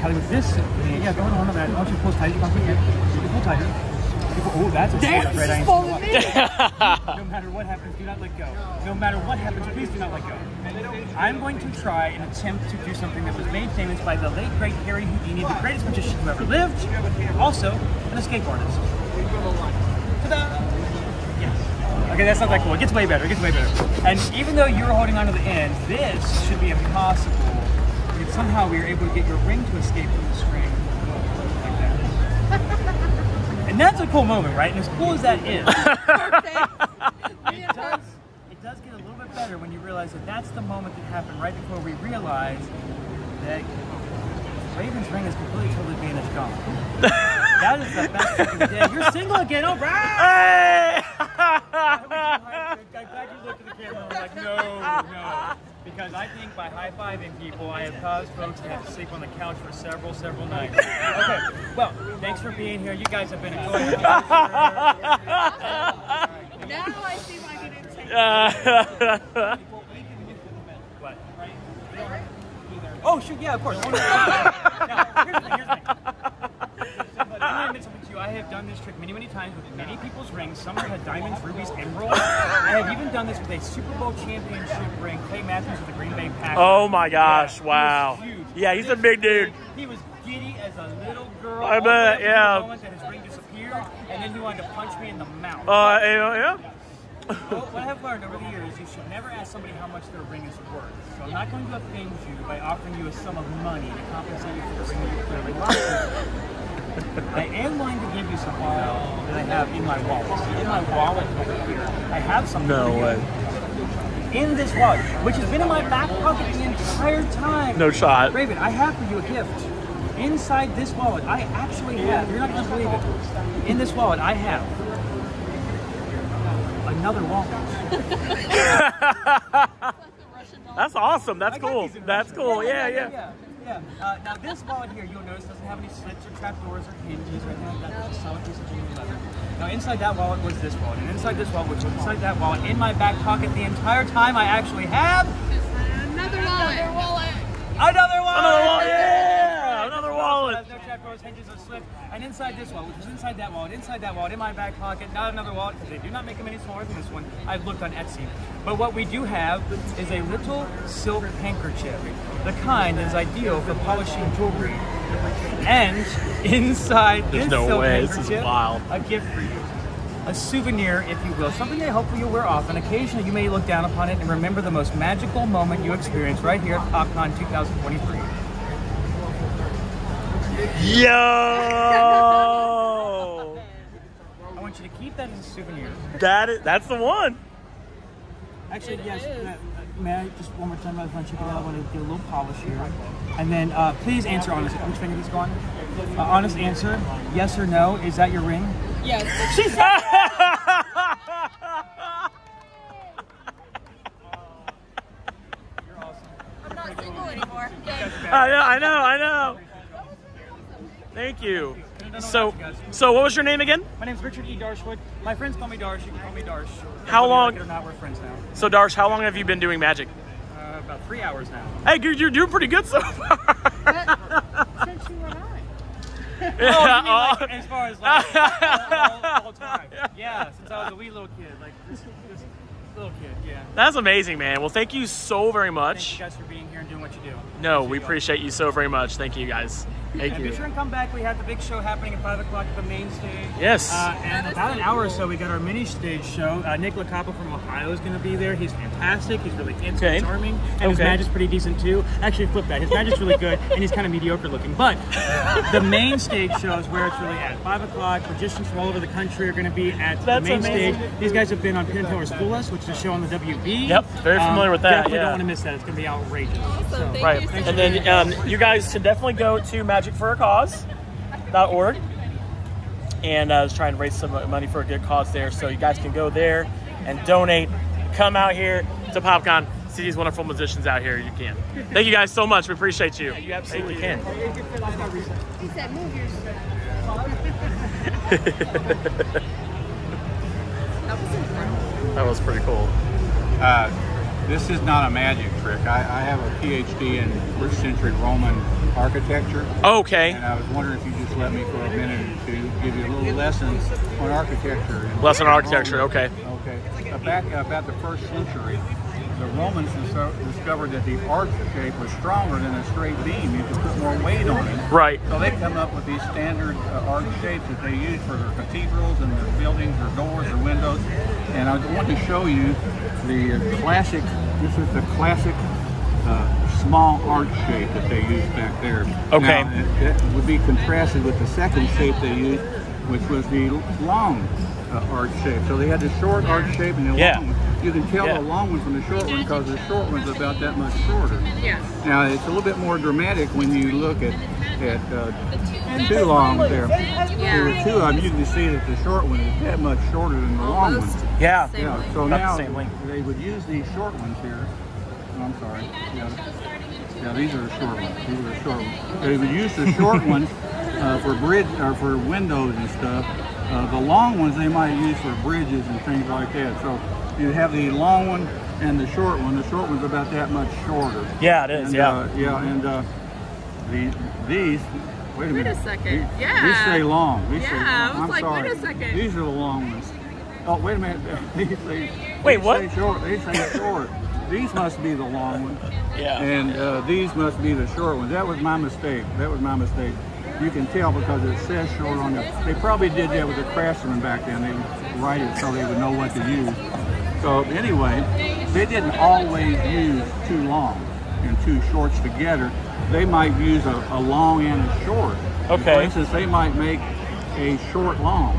Kelly, with this, yeah, go ahead on that. I want you to pull as tight as you possibly can. You can pull tighter. Oh, that's a right. No matter what happens, do not let go. No matter what happens, please do not let go. I'm going to try and attempt to do something that was made famous by the late, great Harry Houdini, the greatest magician who ever lived, also an escape artist. Ta-da! Yes. Okay, that's not that cool. It gets way better. It gets way better. And even though you're holding on to the end, this should be impossible. If somehow we are able to get your ring to escape from the string. Like that. And that's a cool moment, right? And as cool as that is, it does get a little bit better when you realize that that's the moment that happened right before we realized that Raven's ring is completely, totally banished gone. That is the best thing we did. You're single again, all right? Hey! I'm glad you looked at the camera and were like, no. Because I think by high-fiving people, I have caused folks to have to sleep on the couch for several nights. Okay, well, thanks for being here. You guys have been a good Now I see why you didn't take it. What? Oh, shoot, yeah, of course. Now, here's the thing. I have done this trick many times with many people's rings. Some have had diamonds, rubies, emeralds. I have even done this with a Super Bowl championship ring, Clay Matthews with the Green Bay Packers. Oh my gosh, wow. He was huge. Yeah, he's a big dude. He was giddy as a little girl. I bet, yeah. The moment that his ring disappeared, and then he wanted to punch me in the mouth. Yeah. Well, what I've learned over the years, you should never ask somebody how much their ring is worth. So I'm not going to offend you by offering you a sum of money to compensate you for the ring that you clearly lost. I am going to give you something that I have in my wallet. So in my wallet over here, I have something. No way. In this wallet, which has been in my back pocket the entire time. No shot. Raven, I have for you a gift. Inside this wallet, I actually have, you're not going to believe it, in this wallet, I have another wallet. That's awesome. That's cool. That's cool. Yeah. Now this wallet here, you'll notice doesn't have any slits or trapdoors or hinges or anything like that. It's a solid piece of genuine leather. Now inside that wallet was this wallet, and inside this wallet, which was inside that wallet, in my back pocket the entire time, I actually have Another wallet. Another wallet! Yeah! Another wallet! No trapdoors, hinges, or slip. And inside this wallet, which was inside that wallet, in my back pocket, not another wallet, because they do not make them any smaller than this one. I've looked on Etsy. But what we do have is a little silk handkerchief, the kind that is ideal for polishing jewelry. And inside this silk handkerchief, a gift for you. a souvenir, if you will, something that hopefully you'll wear often. Occasionally you may look down upon it and remember the most magical moment you experienced right here at PopCon 2023. Yo! I want you to keep that as a souvenir. That's the one. Actually, yes. May I just one more time? I want to check it out. I want to get a little polish here. And then please answer honestly. Which finger is going? Honest answer, yes or no. Is that your ring? Yes. She said I'm not single anymore. Okay. I know. Thank you. So what was your name again? My name's Richard E. Darshwood. My friends call me Darsh. You can call me Darsh. How long? Like it or not, we're friends now. So Darsh, how long have you been doing magic? About 3 hours now. Hey, dude, you're doing pretty good so far. Since you were on. Like, as far as like all time. Yeah, since I was a wee little kid, like this little kid. Yeah. That's amazing, man. Well, thank you so very much. Thank you guys for being here and doing what you do. No, we appreciate you so very much. Thank you, guys. Thank you. Be sure and come back. We have the big show happening at 5 o'clock at the main stage. Yes. And about an hour or so, we got our mini stage show. Nick LaCappa from Ohio is going to be there. He's fantastic. He's really handsome, charming, and his magic's pretty decent too. Actually, flip that. His magic's really good, and he's kind of mediocre looking. But the main stage show is where it's really at. 5 o'clock. Magicians from all over the country are going to be at the main stage. These guys have been on Penn and Teller's Fool Us, which is a show on the WB. Yep, very familiar with that. Definitely don't want to miss that. It's going to be outrageous. Awesome. So, Right. And then you guys should definitely go to magicforacause.org and try and raise some money for a good cause there. So you guys can go there and donate. Come out here to PopCon. See these wonderful musicians out here. You can. Thank you guys so much. We appreciate you. you absolutely can. He said, move yours. That was pretty cool. This is not a magic trick. I have a PhD in first century Roman architecture. Okay. And I was wondering if you just let me for a minute or two give you a little lessons on architecture. Lesson on architecture, okay. Okay. Back about the first century, the Romans discovered that the arch shape was stronger than a straight beam. You could put more weight on it. Right. So they come up with these standard arch shapes that they use for their cathedrals and their buildings, their doors, their windows. And I want to show you the classic, this is the classic small arch shape that they used back there. Okay. Now, that would be contrasted with the second shape they used, which was the long arch shape. So they had the short arch shape and the long one. You can tell the long one from the short one because the short one's about that much shorter. Yeah. Now it's a little bit more dramatic when you look at two long there. There were two of them. You can see that the short one is that much shorter than the long one. Yeah. Yeah. So About now the same length. they would use these short ones here. Oh, I'm sorry. Yeah, these are the short ones. These are the short ones. They would use the short ones for bridge or for windows and stuff. The long ones they might use for bridges and things like that. So you have the long one and the short one. The short one's about that much shorter. Yeah, it is. And, these. Wait a minute. Wait a second. These say long. These say long. I was I'm like, sorry. wait a second. These are the long ones. Oh, wait a minute. These say, Wait, these what? Say short. They say short. These must be the long ones. Yeah. And these must be the short ones. That was my mistake. You can tell because it says short on them. They probably did that with the craftsmen back then. They would write it so they would know what to use. So anyway, they didn't always use too long and two shorts together. They might use a long and a short. Okay. For instance, they might make a short long.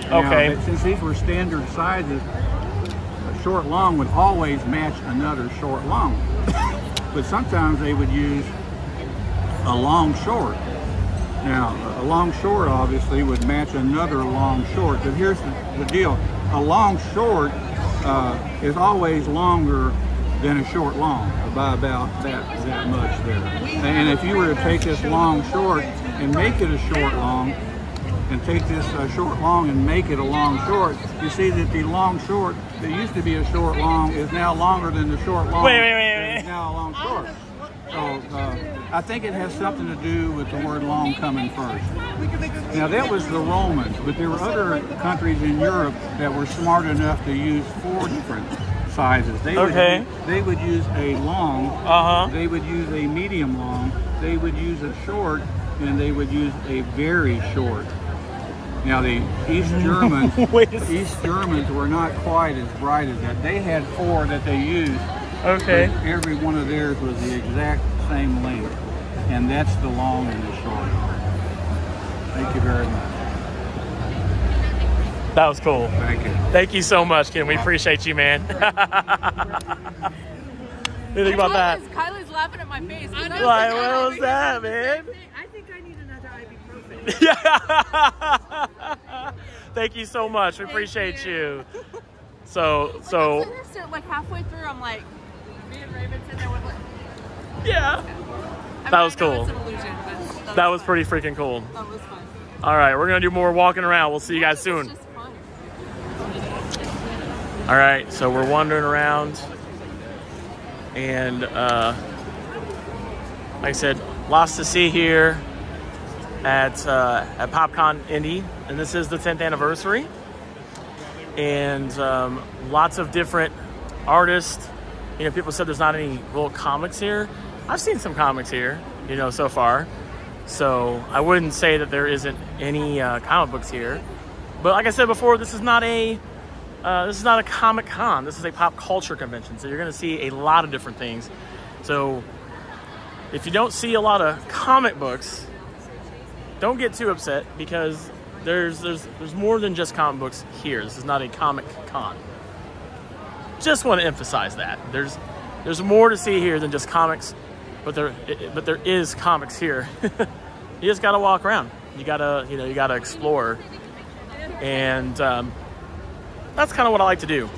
Okay. Now, since these were standard sizes, a short long would always match another short long. But sometimes they would use a long short. Now, a long short obviously would match another long short. But here's the deal. A long short is always longer than a short long, by about that much there. And if you were to take this long short and make it a short long, and take this short long and make it a long short, you see that the long short that used to be a short long is now longer than the short long. Wait. Is now a long short. So I think it has something to do with the word long coming first. Now that was the Romans, but there were other countries in Europe that were smart enough to use 4 different sizes. They would use a long, they would use a medium long, they would use a short, and they would use a very short. Now the East Germans were not quite as bright as that. They had 4 that they used. Okay. Every one of theirs was the exact same length, and that's the long and the short. Thank you very much. That was cool. Thank you. Thank you so much, Ken. We appreciate you, man. What do you think about that? Kylie's laughing at my face. Like, what was that, man? I think I need another ibuprofen. Yeah. Thank you so much. We appreciate you. So like halfway through, I'm like, me and Raven sitting there with like, yeah. That was cool. It's an illusion, but that was pretty freaking cool. That was fun. All right, we're gonna do more walking around. We'll see you guys soon. It's just fun. All right, so we're wandering around, and like I said, lots to see here at PopCon Indy, and this is the 10th anniversary, and lots of different artists. You know, people said there's not any real comics here. I've seen some comics here, you know, so far. So I wouldn't say that there isn't any comic books here. But like I said before, this is not a Comic Con. This is a pop culture convention. So you're going to see a lot of different things. So if you don't see a lot of comic books, don't get too upset, because there's more than just comic books here. This is not a Comic Con. Just want to emphasize that there's more to see here than just comics, but there is comics here. You just gotta walk around. You gotta explore, and that's kind of what I like to do.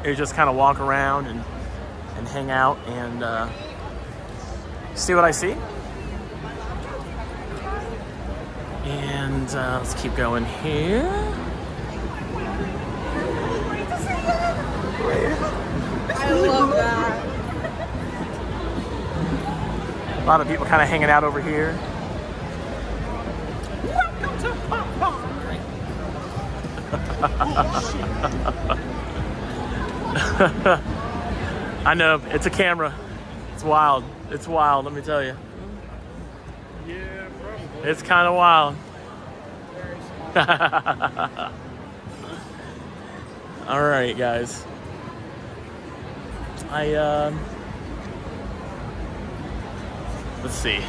You just kind of walk around and hang out and see what I see. And let's keep going here. I love that. A lot of people kind of hanging out over here. Welcome to PopCon. I know, it's a camera. It's wild. It's wild, let me tell you. Yeah, probably. It's kind of wild. All right, guys. Let's see.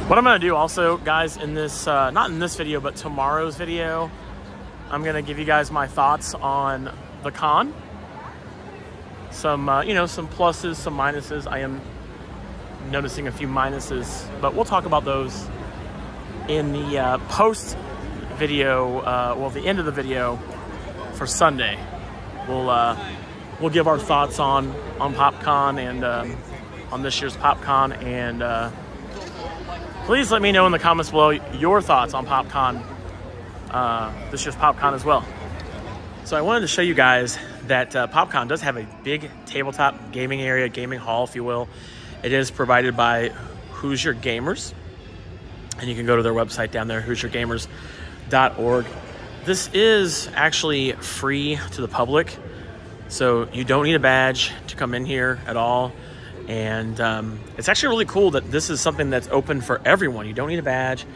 What I'm gonna do also, guys, in this, not in this video, but tomorrow's video, I'm gonna give you guys my thoughts on the con. Some, you know, some pluses, some minuses. I am noticing a few minuses, but we'll talk about those in the post video, well, the end of the video for Sunday. We'll give our thoughts on PopCon and on this year's PopCon, and please let me know in the comments below your thoughts on PopCon, this year's PopCon as well. So I wanted to show you guys that PopCon does have a big tabletop gaming area, gaming hall, if you will. It is provided by Who's Your Gamers, and you can go to their website down there, who'syourgamers.org. This is actually free to the public, so you don't need a badge to come in here at all. And it's actually really cool that this is something that's open for everyone. You don't need a badge.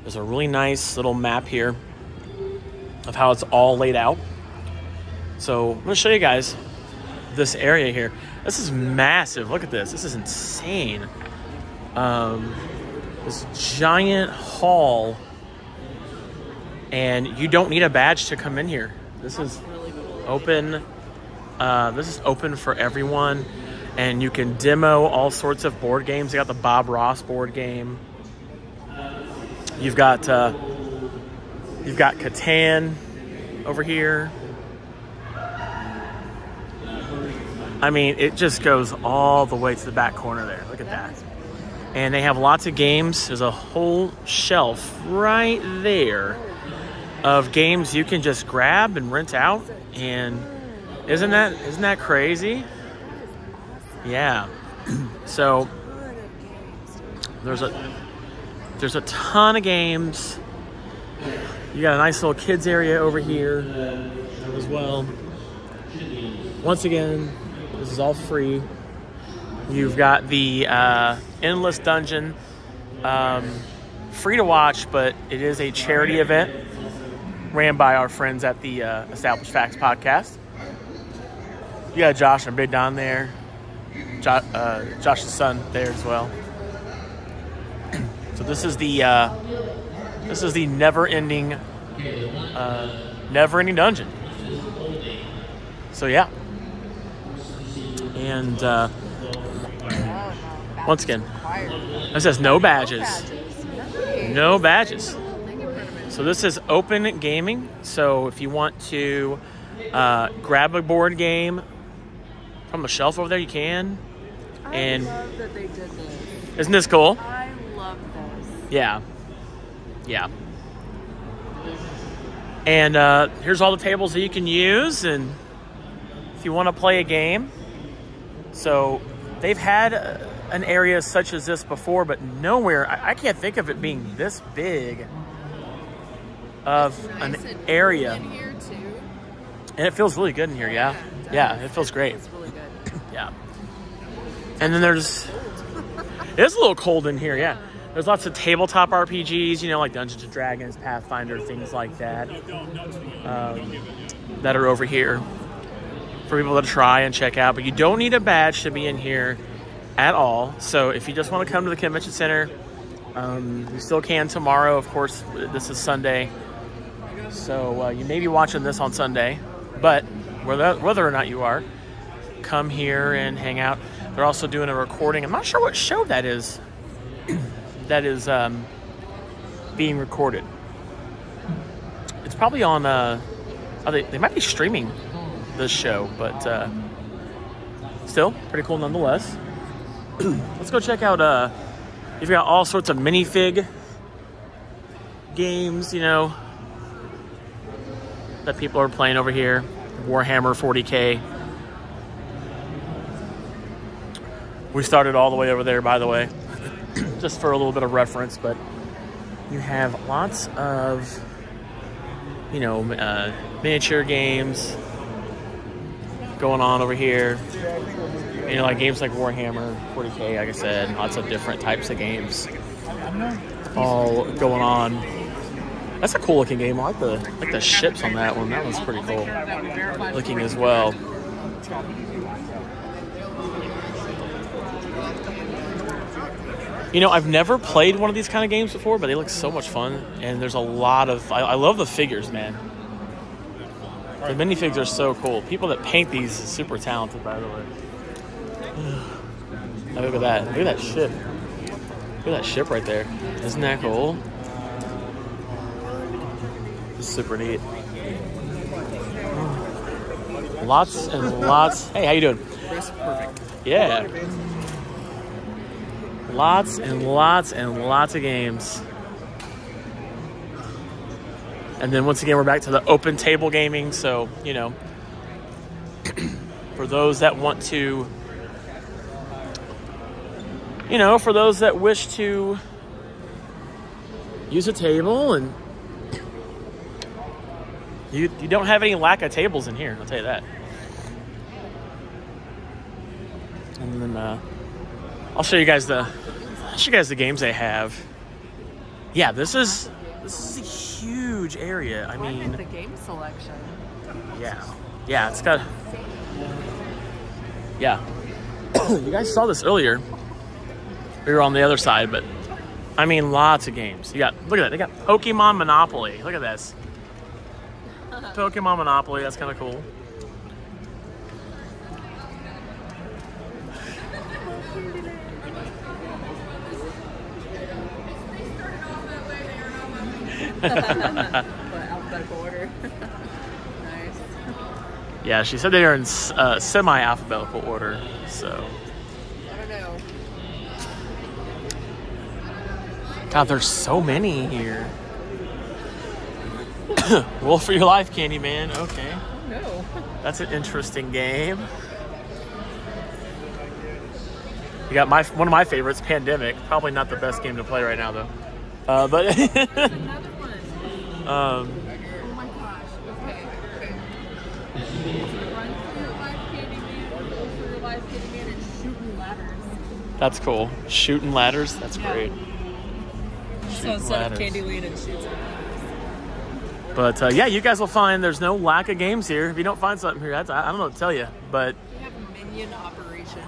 There's a really nice little map here of how it's all laid out. So I'm gonna show you guys this area here. This is massive. Look at this. This is insane. This giant hall, and you don't need a badge to come in here. This is open. This is open for everyone, and you can demo all sorts of board games. They got the Bob Ross board game. You've got Catan over here. I mean, it just goes all the way to the back corner there. Look at that. And they have lots of games. There's a whole shelf right there of games you can just grab and rent out. And isn't that crazy? Yeah. So there's a ton of games. You got a nice little kids area over here as well. Once again, this is all free. You've got the Endless Dungeon Free to watch, but it is a charity event ran by our friends at the Established Facts podcast. You got Josh and Big Don there. Josh's son there as well. So this is the never-ending dungeon. So yeah, and once again, it says no badges. No badges. So this is open gaming. So if you want to grab a board game from the shelf over there, you can. I love that they did this. Isn't this cool? I love this. Yeah. Yeah. And here's all the tables that you can use, and if you want to play a game. So they've had an area such as this before, but nowhere, I can't think of it being this big of an area. In here too. And it feels really good in here, yeah. Yeah, it feels great. It's really good. Yeah. And then it's a little cold in here, yeah. There's lots of tabletop RPGs, you know, like Dungeons & Dragons, Pathfinder, things like that, that are over here for people to try and check out. But you don't need a badge to be in here at all. So if you just want to come to the convention center, you still can tomorrow. Of course, this is Sunday. So you may be watching this on Sunday. But whether or not you are, come here and hang out. They're also doing a recording. I'm not sure what show that is. That is being recorded. It's probably on. They might be streaming this show, but still pretty cool nonetheless. Let's go check out. You've got all sorts of minifig games, you know, that people are playing over here. Warhammer 40K. We started all the way over there, by the way. Just for a little bit of reference, but you have lots of, you know, miniature games going on over here. You know, like games like Warhammer 40K, like I said, lots of different types of games all going on. That's a cool looking game. I like the ships on that one. That one's pretty cool looking as well. You know, I've never played one of these kind of games before, but they look so much fun. And there's a lot of... I love the figures, man. The minifigs are so cool. People that paint these are super talented, by the way. Now look at that. Look at that ship. Look at that ship right there. Isn't that cool? It's super neat. Lots and lots... Hey, how you doing? Perfect. Yeah. Lots and lots and lots of games. And then once again, we're back to the open table gaming. So, you know, for those that want to, you know, for those that wish to use a table, and you don't have any lack of tables in here, I'll tell you that. And then I'll show you guys the games they have. Yeah, this is a huge area. I mean, the game selection. Yeah, it's got. Yeah, you guys saw this earlier. We were on the other side, but I mean, lots of games. Look at that. They got Pokemon Monopoly. Look at this. Pokemon Monopoly. That's kind of cool. Alphabetical order. Nice. Yeah, she said they are in semi-alphabetical order, so. I don't know. God, there's so many here. Roll for your life, Candyman. Okay. Oh, no. That's an interesting game. You got one of my favorites, Pandemic. Probably not the best game to play right now, though. But Another one. Oh my gosh. Okay. Run for your life, Candyman. Roll for your life, Candyman, and shooting ladders. That's cool. Shooting ladders. That's great. So instead of Candy Lean and shoots. But yeah, you guys will find there's no lack of games here. If you don't find something here, I don't know what to tell you. But we have a minion operation.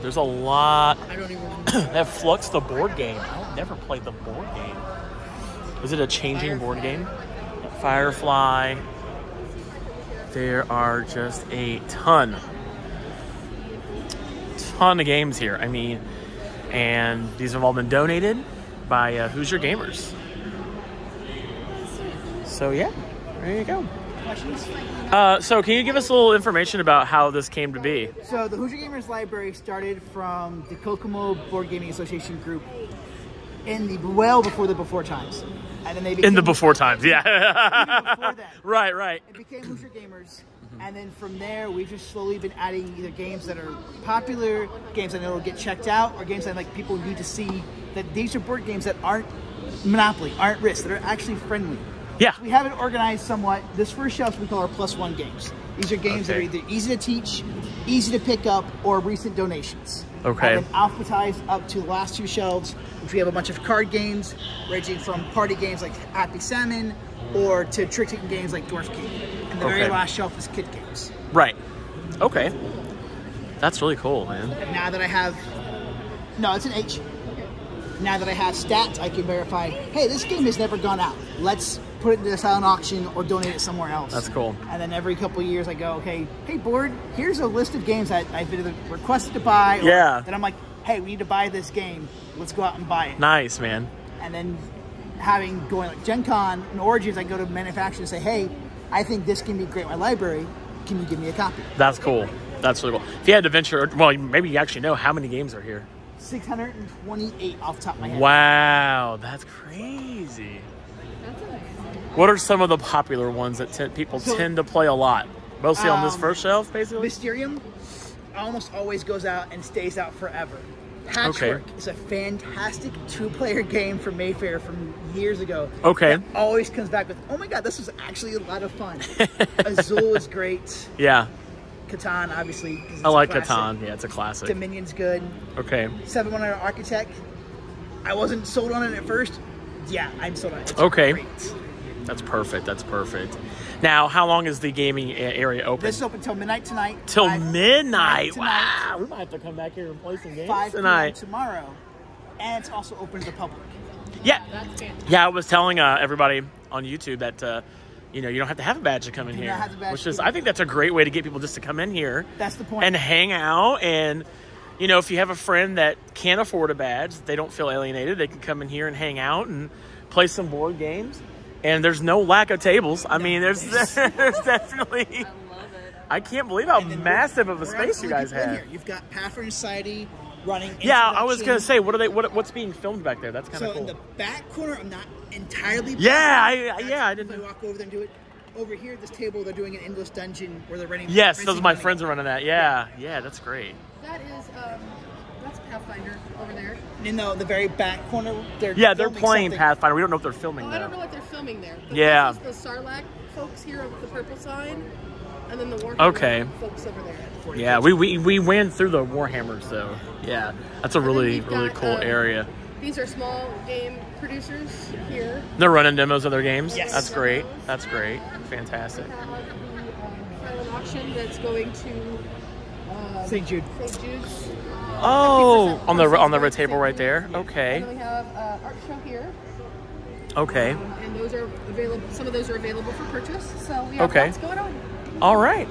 There's a lot. I don't even remember. That Flux, the board game. I've never played the board game. Is it a changing board game? Firefly. There are just a ton of games here. I mean, and these have all been donated by Hoosier Gamers. So yeah, there you go. So can you give us a little information about how this came to be? So the Hoosier Gamers Library started from the Kokomo Board Gaming Association group in the before times. And then they became, in the before times, yeah. Before that. Right. It became Hoosier Gamers. And then from there, we've just slowly been adding either games that are popular, games that will get checked out, or games that like people need to see that these are board games that aren't Monopoly, aren't Risk, that are actually friendly. Yeah. So we have it organized somewhat. This first shelf we call our +1 games. These are games that are either easy to teach, easy to pick up, or recent donations. Okay. And then alphabetized up to the last 2 shelves, which we have a bunch of card games, ranging from party games like Happy Salmon, or to trick-taking games like Dwarf King. And the very last shelf is kid games. Right. Okay. That's really cool, man. And now that I have... No, it's an H. Now that I have stats, I can verify, hey, this game has never gone out. Let's put it into a silent auction or donate it somewhere else. That's cool. And then every couple of years I go, okay, hey, board, here's a list of games that I've been requested to buy. Or that I'm like, hey, we need to buy this game. Let's go out and buy it. Nice, man. And then going like Gen Con and Origins, I go to manufacturers and say, hey, I think this can be great in my library. Can you give me a copy? That's cool. That's really cool. If you had to venture, well, maybe you actually know how many games are here. 628 off the top of my head. Wow, that's crazy. What are some of the popular ones that people tend to play a lot? Mostly on this first shelf, basically? Mysterium almost always goes out and stays out forever. Patchwork is a fantastic 2-player game from Mayfair from years ago. Okay. That always comes back with, oh my god, this was actually a lot of fun. Azul is great. Yeah. Catan, obviously. I like Catan. Yeah, it's a classic. Dominion's good. Okay. 7-1 Architect. I wasn't sold on it at first. Yeah, I'm sold on it. It's great. That's perfect. That's perfect. Now, how long is the gaming area open? This is open till midnight tonight. Till midnight? Wow. We might have to come back here and play some games 5 tonight. tomorrow. And it's also open to the public. Yeah. Yeah, I was telling everybody on YouTube that, you know, you don't have to have a badge to come in here. Which is, I think that's a great way to get people just to come in here. That's the point. And hang out. And, you know, if you have a friend that can't afford a badge, they don't feel alienated, they can come in here and hang out and play some board games. And there's no lack of tables. I mean, there's definitely... I love it. I can't believe how massive of a space you guys have. You've got Pathfinder Society running. Yeah, I was gonna say, what's being filmed back there? that's kind of cool. So in the back corner, I'm not entirely. I didn't. I walk over there and do it. Over here at this table, they're doing an endless dungeon where they're running. Yes, those are my friends are running that. Yeah, that's great. That is that's Pathfinder over there. In the very back corner, they're playing Pathfinder. We don't know if they're filming I don't know what they're filming there. But yeah. This is the Sarlacc folks here with the purple sign, and then the Warhammer folks over there. Yeah, we went through the Warhammers though. Yeah, that's a really cool area. These are small game producers here. They're running demos of their games. Yes, that's great. That's great. Fantastic. We have the silent auction that's going to St. Jude. St. Jude's. Oh, on the red table right there. Okay. And then we have art show here. Okay. And those are available. Some of those are available for purchase. So we have lots going on. All right.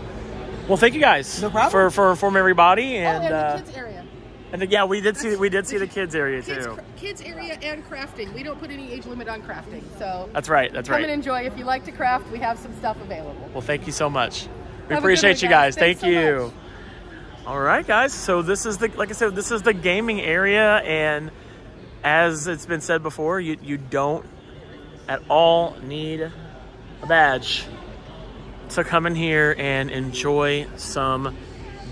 Well, thank you guys for informing everybody and the kids area. And yeah, we did see the kids area too. Kids area and crafting. We don't put any age limit on crafting, so that's right. That's right. Come and enjoy. If you like to craft, we have some stuff available. Well, thank you so much. We appreciate you guys. Thank you. All right, guys. So this is like I said, this is the gaming area, and as it's been said before, you don't at all need a badge to come in here and enjoy some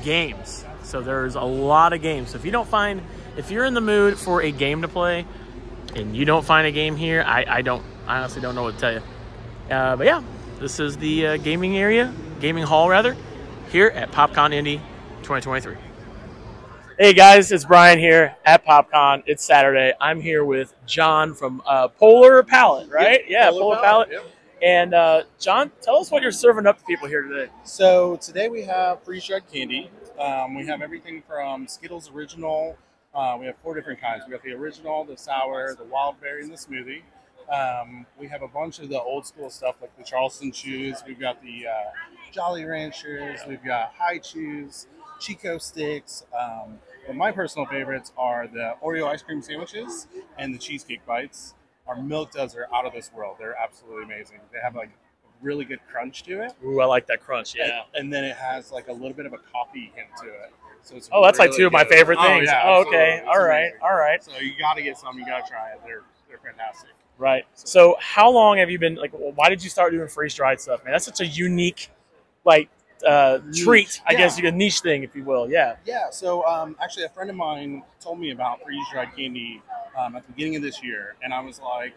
games. So there's a lot of games. So if you're in the mood for a game to play and you don't find a game here, I honestly don't know what to tell you. But yeah, this is the gaming area, gaming hall rather, here at PopCon Indy 2023. Hey guys, it's Brian here at PopCon. It's Saturday. I'm here with John from Polar Palette, right? Yep, yeah, Polar Palette. Yep. And John, tell us what you're serving up to people here today. So today we have freeze-dried candy. We have everything from Skittles Original. We have 4 different kinds. We got the original, the sour, the wild berry, and the smoothie. We have a bunch of the old school stuff like the Charleston Chews. We've got the Jolly Ranchers. We've got High Chews, Chico Sticks. But my personal favorites are the Oreo ice cream sandwiches and the cheesecake bites. Our milk duds are out of this world. They're absolutely amazing. They have like a really good crunch to it. Ooh, I like that crunch, yeah. And then it has like a little bit of a coffee hint to it. So it's that's really like 2 of my good. favorite things. Yeah, oh, okay. All right. Amazing. All right. So you got to get some. You got to try it. They're fantastic. Right. So how long have you been, like, why did you start doing freeze-dried stuff, man? That's such a unique, like, treat, I guess, a niche thing, if you will. Yeah. Yeah. So actually, a friend of mine told me about freeze-dried candy at the beginning of this year, and I was like,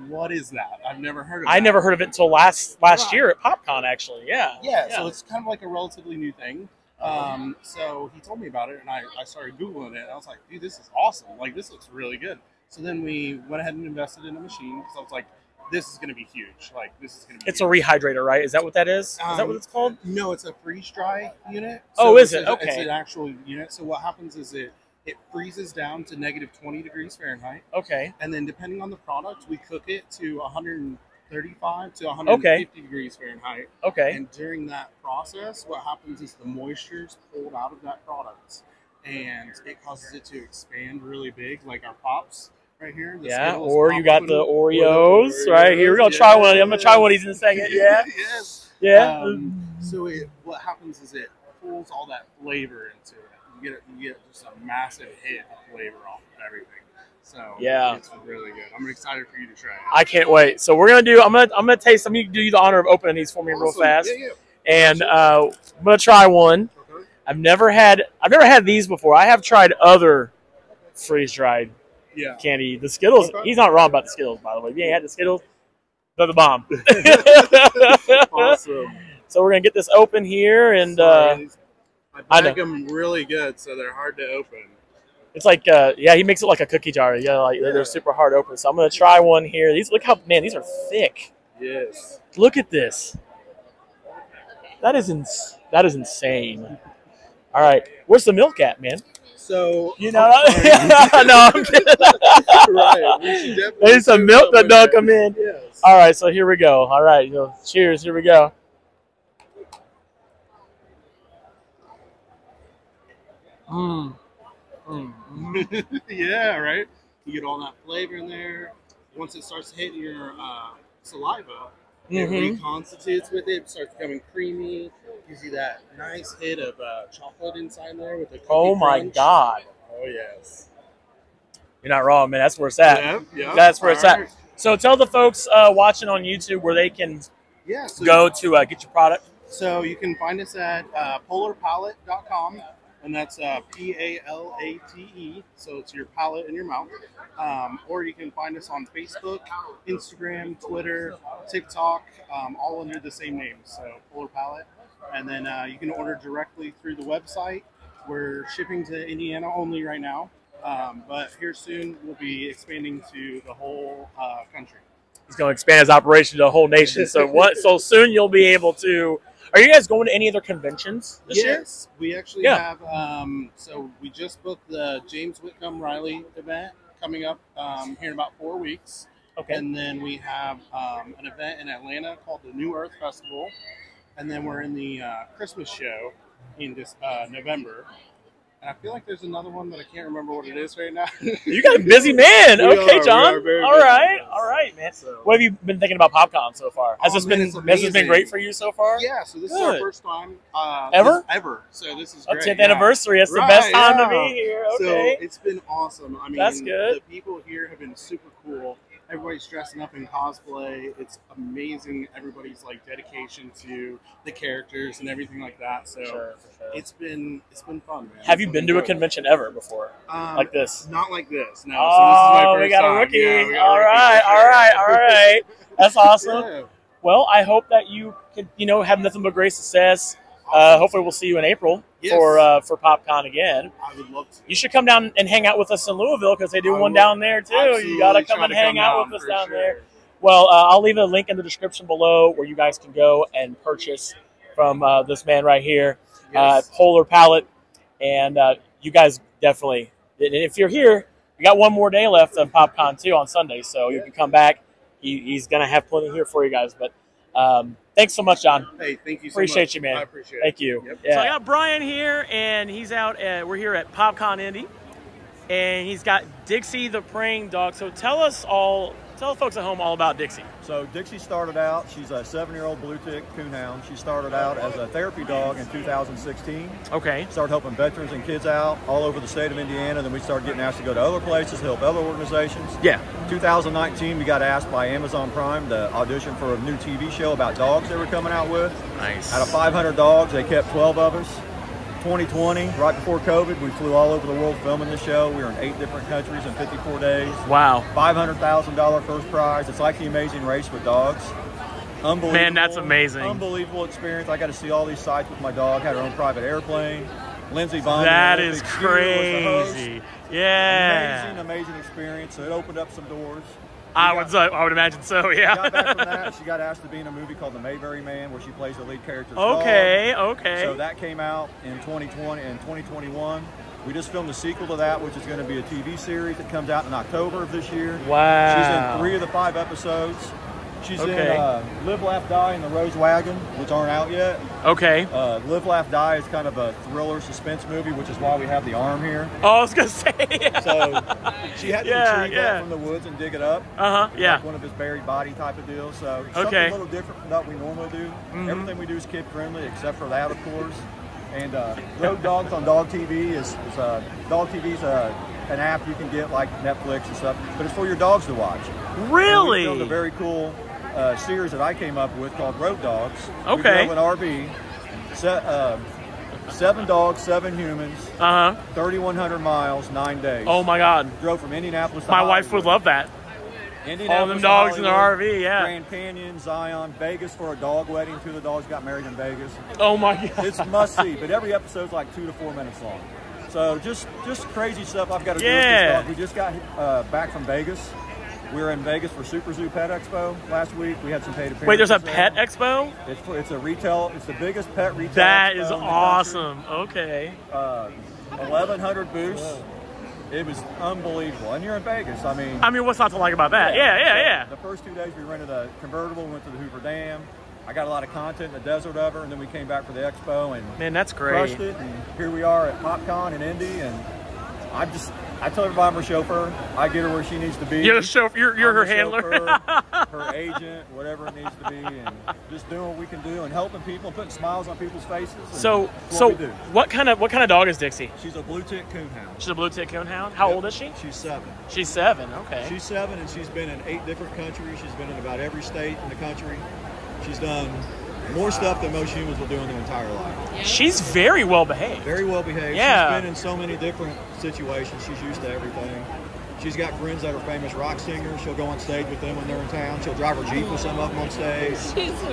"What is that? I've never heard of it." I never heard of it until last year at PopCon, actually. Yeah. Yeah. So it's kind of like a relatively new thing. So he told me about it, and I started Googling it, and I was like, "Dude, this is awesome! Like, this looks really good." So then we went ahead and invested in a machine because I was like, this is going to be huge. Like, this is going to be It's a rehydrator, right? Is that what that is? Is that what it's called? No, it's a freeze-dry unit. Oh, is it? Okay. It's an actual unit. So what happens is it freezes down to negative 20 degrees Fahrenheit. Okay. And then depending on the product, we cook it to 135 to 150 degrees Fahrenheit. Okay. And during that process, what happens is the moisture is pulled out of that product, and it causes it to expand really big, like our Pops. Right here, yeah, or you got the Oreos, right here. We're gonna try one. I'm gonna try one of these in a second. Yeah, yes, yeah. So what happens is it pulls all that flavor into it. You get just a massive hit of flavor off of everything. So yeah, it's really good. I'm excited for you to try it. I can't wait. So we're gonna do. I'm gonna taste. I'm gonna do you the honor of opening these for me real fast. Yeah. And I'm gonna try one. Okay. I've never had these before. I have tried other freeze dried. Yeah. Candy. The Skittles, he's not wrong about the Skittles, by the way. If you ain't had the Skittles, they're the bomb. Awesome. So we're going to get this open here. And I bag them really good, so they're hard to open. It's like, yeah, he makes it like a cookie jar. Yeah, like they're super hard to open. So I'm going to try one here. These, look how, man, these are thick. Yes. Look at this. That is insane. All right. Where's the milk at, man? So you know, no, I'm kidding. Right, there's some milk that don't come in. Yes. All right, so here we go. All right, cheers. Here we go. Yeah, right. You get all that flavor in there. Once it starts hitting your saliva, it reconstitutes with it. It starts becoming creamy. Gives you that nice hit of chocolate inside there with the cookie Oh my crunch. God! Oh yes. You're not wrong, man. That's where it's at. Yeah. That's where it's at. So tell the folks watching on YouTube where they can go to get your product. So you can find us at polarpalette.com, and that's Palate. So it's your palate in your mouth. Or you can find us on Facebook, Instagram, Twitter, TikTok, all under the same name. So Polar Palette. And then you can order directly through the website. We're shipping to Indiana only right now. But here soon, we'll be expanding to the whole country. He's going to expand his operation to the whole nation. So soon you'll be able to. Are you guys going to any other conventions this year? Yes, we actually have. So we just booked the James Whitcomb Riley event coming up here in about 4 weeks. Okay. And then we have an event in Atlanta called the New Earth Festival. And then we're in the Christmas show in this November. And I feel like there's another one, but I can't remember what it is right now. You got a busy man. Okay, John. All right, man. So, what have you been thinking about PopCon so far? Has this been great for you so far? Yeah. So this is our first time ever. So this is great. 10th anniversary. That's the best time to be here. Okay. So it's been awesome. I mean, that's good. The people here have been super cool. Everybody's dressing up in cosplay. It's amazing. Everybody's like dedication to the characters and everything like that. So sure. it's been fun, man. Have you been to a convention ever before? Like this? Not like this. No. Oh, so this is my first we got time. a rookie. Yeah, we got all a rookie right, all right. That's awesome. Yeah. Well, I hope that you could, have nothing but great success. Hopefully we'll see you in April for PopCon again. I would love to. You should come down and hang out with us in Louisville because they do one down there too. Absolutely. You got to come and hang out with us down there. Well, I'll leave a link in the description below where you guys can go and purchase from this man right here, Polar Palette. And you guys definitely, and if you're here, we got one more day left of PopCon too on Sunday, so you can come back. He's going to have plenty here for you guys. But thanks so much, John. Hey, thank you so appreciate much. you, man. I appreciate it. Thank you. Yep. Yeah. So I got Brian here, and he's out. We're here at PopCon Indy, and he's got Dixie the praying dog. So tell the folks at home all about Dixie. So Dixie started out, she's a 7-year-old blue tick coonhound. She started out as a therapy dog in 2016. Okay. Started helping veterans and kids out all over the state of Indiana. Then we started getting asked to go to other places, help other organizations. Yeah. 2019, we got asked by Amazon Prime to audition for a new TV show about dogs they were coming out with. Nice. Out of 500 dogs, they kept 12 of us. 2020, right before COVID, we flew all over the world filming the show. We were in 8 different countries in 54 days. Wow. $500,000 first prize. It's like The Amazing Race with dogs. Unbelievable. Man, that's amazing. Unbelievable experience. I got to see all these sites with my dog. Had her own private airplane. Lindsey Vonn. That is crazy. Yeah. Amazing experience. So it opened up some doors. I would imagine so, yeah. Got back from that, she got asked to be in a movie called The Mayberry Man, where she plays the lead character's Okay, dog. okay. So that came out in 2020 and 2021. We just filmed the sequel to that, which is going to be a TV series that comes out in October of this year. Wow. She's in 3 of the 5 episodes. She's in Live, Laugh, Die and The Rose Wagon, which aren't out yet. Okay. Live, Laugh, Die is kind of a thriller suspense movie, which is why we have the arm here. Oh, I was going to say. So she had to retrieve that from the woods and dig it up. Yeah. Like one of his buried body type of deal. So something a little different from what we normally do. Everything we do is kid friendly, except for that, of course. And Road Dogs on Dog TV is Dog TV's an app you can get like Netflix and stuff, but it's for your dogs to watch. Really? We filmed a very cool series that I came up with called Road Dogs. Okay. We drove an RV, 7 dogs, 7 humans, 3,100 miles, 9 days. Oh my God. Drove from Indianapolis to My Hollywood. wife would love that. All them dogs in the RV, yeah. Grand Canyon, Zion, Vegas for a dog wedding. 2 of the dogs got married in Vegas. Oh my God. It's must see, but every episode's like 2 to 4 minutes long. So just crazy stuff I've got to do with this dog. We just got back from Vegas. We were in Vegas for Super Zoo Pet Expo last week. We had some paid appearances. Wait, there's a pet expo? It's a retail. It's the biggest pet retail. That expo is in the awesome. country. Okay. 1,100 booths. It was unbelievable. And you're in Vegas. I mean, what's not to like about that? Yeah. The first 2 days we rented a convertible, went to the Hoover Dam. I got a lot of content in the desert of her, and then we came back for the expo and man, that's great. Crushed it. And here we are at PopCon in Indy, and I tell everybody I'm her chauffeur. I get her where she needs to be. You're the chauffeur. You're her handler. Chauffeur, her agent, whatever it needs to be, and just doing what we can do and helping people, putting smiles on people's faces. So what kind of dog is Dixie? She's a blue tick coonhound. She's a blue tick coonhound. How old is she? She's 7. She's 7. Okay. She's 7, and she's been in 8 different countries. She's been in about every state in the country. She's done more stuff than most humans will do in their entire life. She's very well behaved. Very well behaved. Yeah. She's been in so many different situations. She's used to everything. She's got friends that are famous rock singers. She'll go on stage with them when they're in town. She'll drive her Jeep with some of them on stage.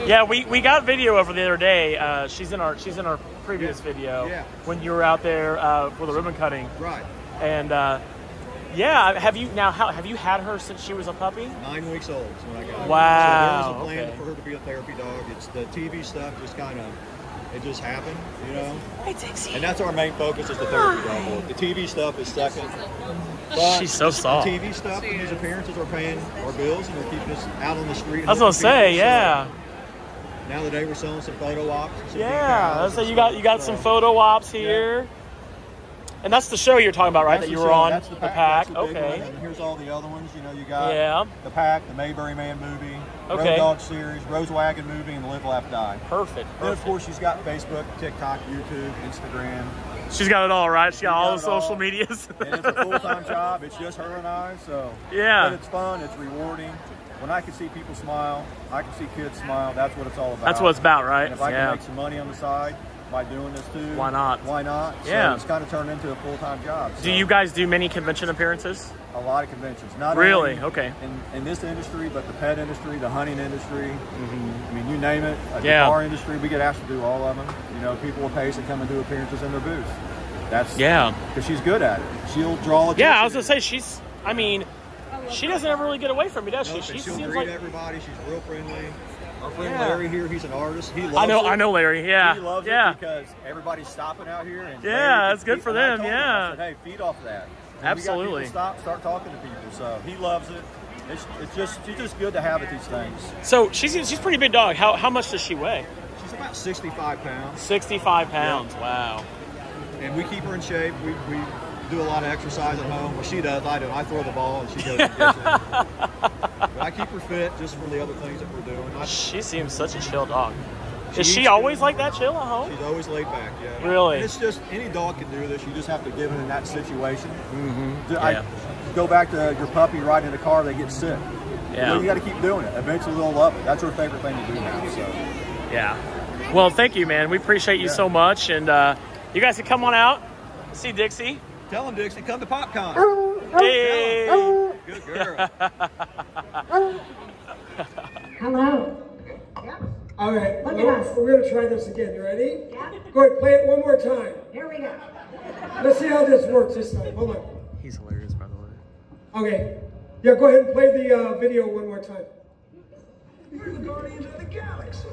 Yeah, we got video of her the other day. She's in our previous video when you were out there for the ribbon cutting. Right. And yeah, have you had her since she was a puppy? 9 weeks old is when I got her. Wow. So there was a plan for her to be a therapy dog. It's the TV stuff just kind of, it just happened, you know? Hey, Dixie. And that's our main focus is the therapy dog. The TV stuff is second. But she's so soft. The TV stuff and these appearances are paying our bills and they're keeping us out on the street. I was gonna say, yeah. So now today we're selling some photo ops. Yeah, so you got some photo ops here. Yeah. And that's the show you're talking about, right? That you were on. That's the pack. That's the okay. And here's all the other ones. You know, you got the Pack, the Mayberry Man movie, Road Dog series, Rose Wagon movie, and the Live, Laugh, Die. Perfect. And of course, she's got Facebook, TikTok, YouTube, Instagram. She's got it all, right? She's got all the social medias. And it's a full-time job. It's just her and I. So yeah. But it's fun. It's rewarding. When I can see people smile, I can see kids smile. That's what it's all about. That's what it's about, right? And if I can make some money on the side by doing this too, why not? Why not? Yeah. So it's kind of turned into a full-time job. So do you guys do many convention appearances? A lot of conventions. Not really? only okay. In this industry, but the pet industry, the hunting industry. Mm-hmm. I mean, you name it. The car industry, we get asked to do all of them. You know, people will pay us to come and do appearances in their booth. That's because she's good at it. She'll draw attention. Yeah, I was gonna say she's. I mean, she doesn't ever really get away from me, does she? She she'll seems greet like everybody. She's real friendly. Our friend Larry here, he's an artist. He loves I know Larry. Yeah, he loves it because everybody's stopping out here. And that's good for them. I said, hey, feed off of that. Absolutely. Start talking to people. So he loves it. It's just good to have at these things. So she's a pretty big dog. How much does she weigh? She's about 65 pounds. 65 pounds. Yeah. Wow. And we keep her in shape. We do a lot of exercise at home. Well, she does. I don't. I throw the ball and she goes and gets it. But I keep her fit just for the other things that we're doing. She seems such a chill dog. Is she always like that chill at home? She's always laid back, yeah. Really? And it's just, any dog can do this. You just have to give it in that situation. I go back to your puppy riding in the car, they get sick. Yeah. Well, you got to keep doing it. Eventually they'll love it. That's her favorite thing to do now. So. Yeah. Well, thank you, man. We appreciate you so much. And you guys can come on out, see Dixie. Tell them, Dixie, come to PopCon. Hey. Good girl. Hello. All right, look at us. We're going to try this again. You ready? Yeah. Go ahead, play it one more time. Here we go. Let's see how this works this time. Hold on. He's hilarious, by the way. Okay. Yeah, go ahead and play the video one more time. We're the Guardians of the Galaxy.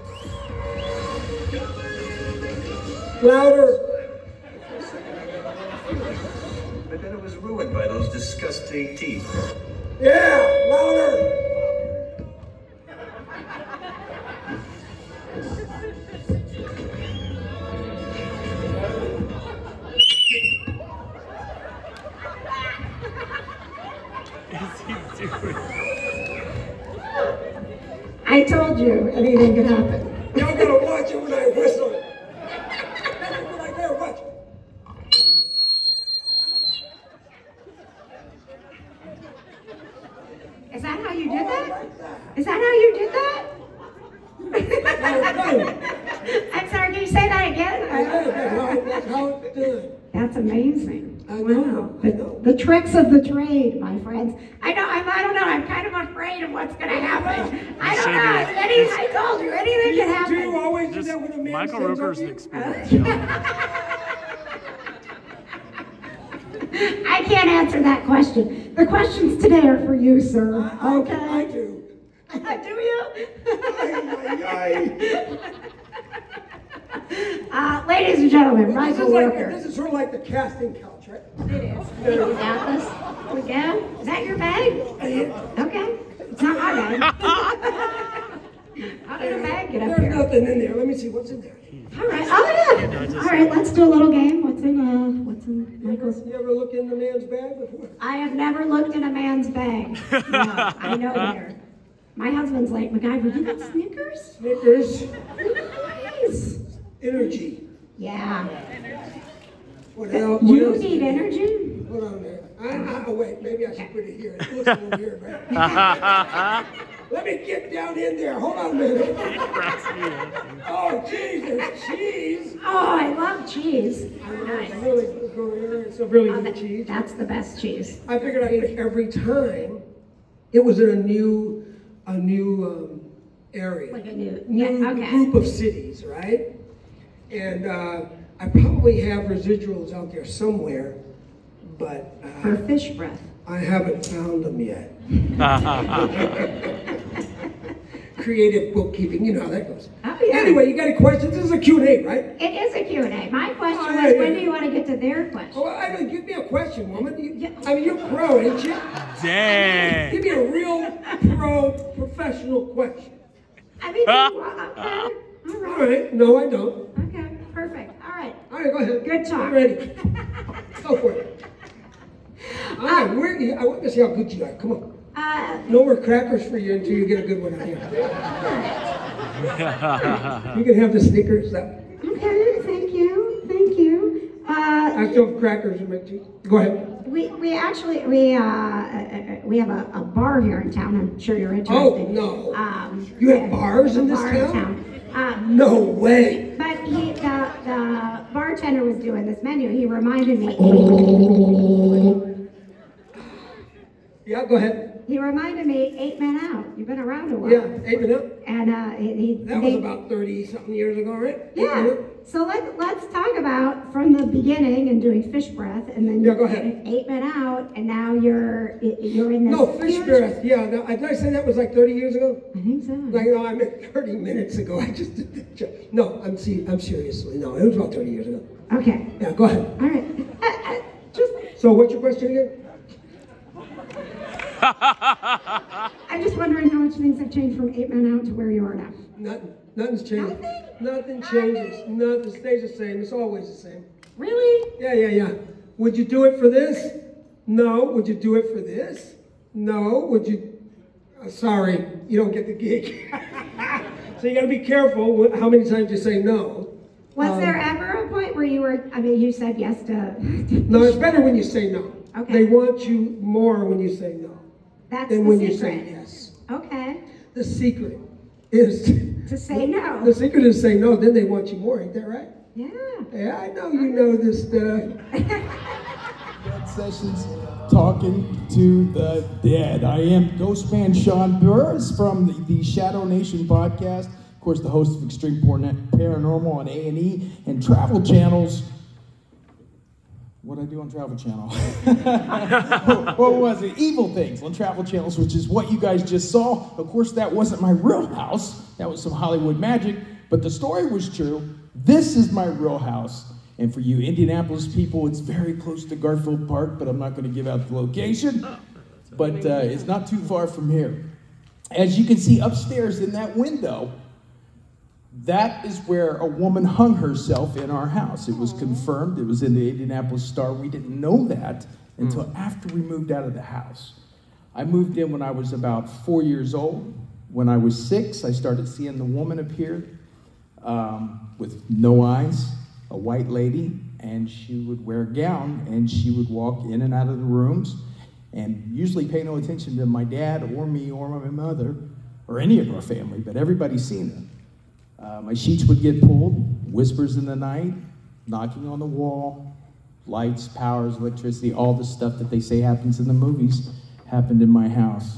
Louder. But then it was ruined by those disgusting teeth. Yeah, louder. I told you anything could happen. Y'all gotta watch it when I whistle. When I go, watch. Is that how you did that? Is that how you did that? I'm sorry, can you say that again? That's how it's done. That's amazing. Wow. The tricks of the trade, my friends. I don't know. I'm kind of afraid of what's going to happen. I don't know. I told you, anything can happen. Do you always do that when a man Michael sends Rooker's up an you? experience. I can't answer that question. The questions today are for you, sir. Okay? I do. Do you? Ladies and gentlemen, Michael Rooker. This is sort of like the casting couch, right? It is. You got this? Again? Is that your bag? Okay. It's not my bag. How did a bag get up There's here? nothing in there. Let me see what's in there. All right. Oh, yeah. All right, let's do a little game. What's in Michael's? You ever look in the man's bag before? I have never looked in a man's bag. No, I know better. My husband's like, MacGyver, you got Snickers? Snickers. Nice. Energy. Yeah. What else? You need energy? Hold on a minute. Oh, wait, maybe I should put it here. It looks a little weird, right? Let me get down in there. Hold on a minute. Oh, geez, there's cheese. Oh, I love cheese. Nice. It's a really good cheese. That's the best cheese. I figured I'd pick every time it was in a new area. Like a new group of cities, right? And I probably have residuals out there somewhere, but for fish breath. I haven't found them yet. Creative bookkeeping, you know how that goes. Oh, yeah. Anyway, you got any questions? This is a Q&A, right? It is a Q&A. My question was, when do you want to get to their question? Oh, I don't, give me a question, woman. I mean, you're pro, ain't you? Dang. Give me a real professional question. I mean, okay. All right. No, I don't. Okay, perfect. All right. All right, go ahead. Good talk. I'm ready. Go for it. I want to see how good you are. Come on. No more crackers for you until you get a good one out here. You can have the Snickers. Okay, thank you. Thank you. I still have crackers in my teeth. Go ahead. We actually have a bar here in town. I'm sure you're interested. Oh no! You have bars in this town? No way! But the bartender was doing this menu. He reminded me. Yeah, go ahead. He reminded me 8 Men Out. You've been around a while. Yeah, 8 Men Out. And that was about 30-something years ago, right? Yeah. So let's talk about from the beginning and doing Fish Breath, and then yeah, go ahead. 8 Men Out, and now you're in this. No, Fish Breath. Yeah, did I say that was like 30 years ago? I think so. Like, no, I meant 30 minutes ago. I just did that joke. No, I'm seriously. No, it was about 30 years ago. Okay. Yeah, go ahead. All right. So what's your question again? I'm just wondering how much things have changed from 8 Men Out to where you are now. Nothing's changed. Nothing changes. Nothing stays the same. It's always the same. Really? Yeah. Would you do it for this? No. Would you do it for this? No. Would you? Sorry, you don't get the gig. So you got to be careful how many times you say no. Was there ever a point where you were? I mean, you said yes to. No, it's better when you say no. Okay. They want you more when you say no. That's than the when secret. you say yes. Okay. The secret is to say no. The secret is say no, then they want you more, ain't that right? Yeah. Yeah, I know you know this stuff. Sessions talking to the dead. I am ghost man Shaun Burris from the Shadow Nation podcast. Of course, the host of Extreme Paranormal on A&E and Travel Channels. What did I do on Travel Channel? What was it? Evil Things on Travel Channels, which is what you guys just saw. Of course, that wasn't my real house. That was some Hollywood magic, but the story was true. This is my real house. And for you Indianapolis people, it's very close to Garfield Park, but I'm not going to give out the location. But it's not too far from here. As you can see upstairs in that window, that is where a woman hung herself in our house. It was confirmed. It was in the Indianapolis Star. We didn't know that until after we moved out of the house. I moved in when I was about 4 years old. When I was 6, I started seeing the woman appear with no eyes, a white lady, and she would wear a gown, and she would walk in and out of the rooms and usually pay no attention to my dad or me or my mother or any of our family, but everybody's seen her. My sheets would get pulled, whispers in the night, knocking on the wall, lights, powers, electricity, all the stuff that they say happens in the movies happened in my house.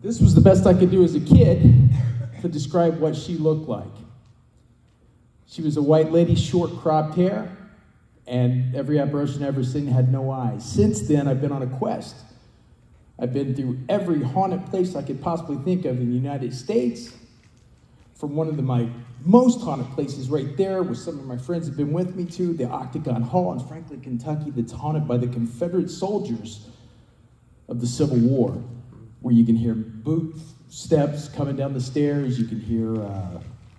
This was the best I could do as a kid to describe what she looked like. She was a white lady, short cropped hair, and every apparition I've ever seen had no eyes. Since then, I've been on a quest. I've been through every haunted place I could possibly think of in the United States. From one of my most haunted places right there, where some of my friends have been with me to, the Octagon Hall in Franklin, Kentucky, that's haunted by the Confederate soldiers of the Civil War, where you can hear boot steps coming down the stairs, you can hear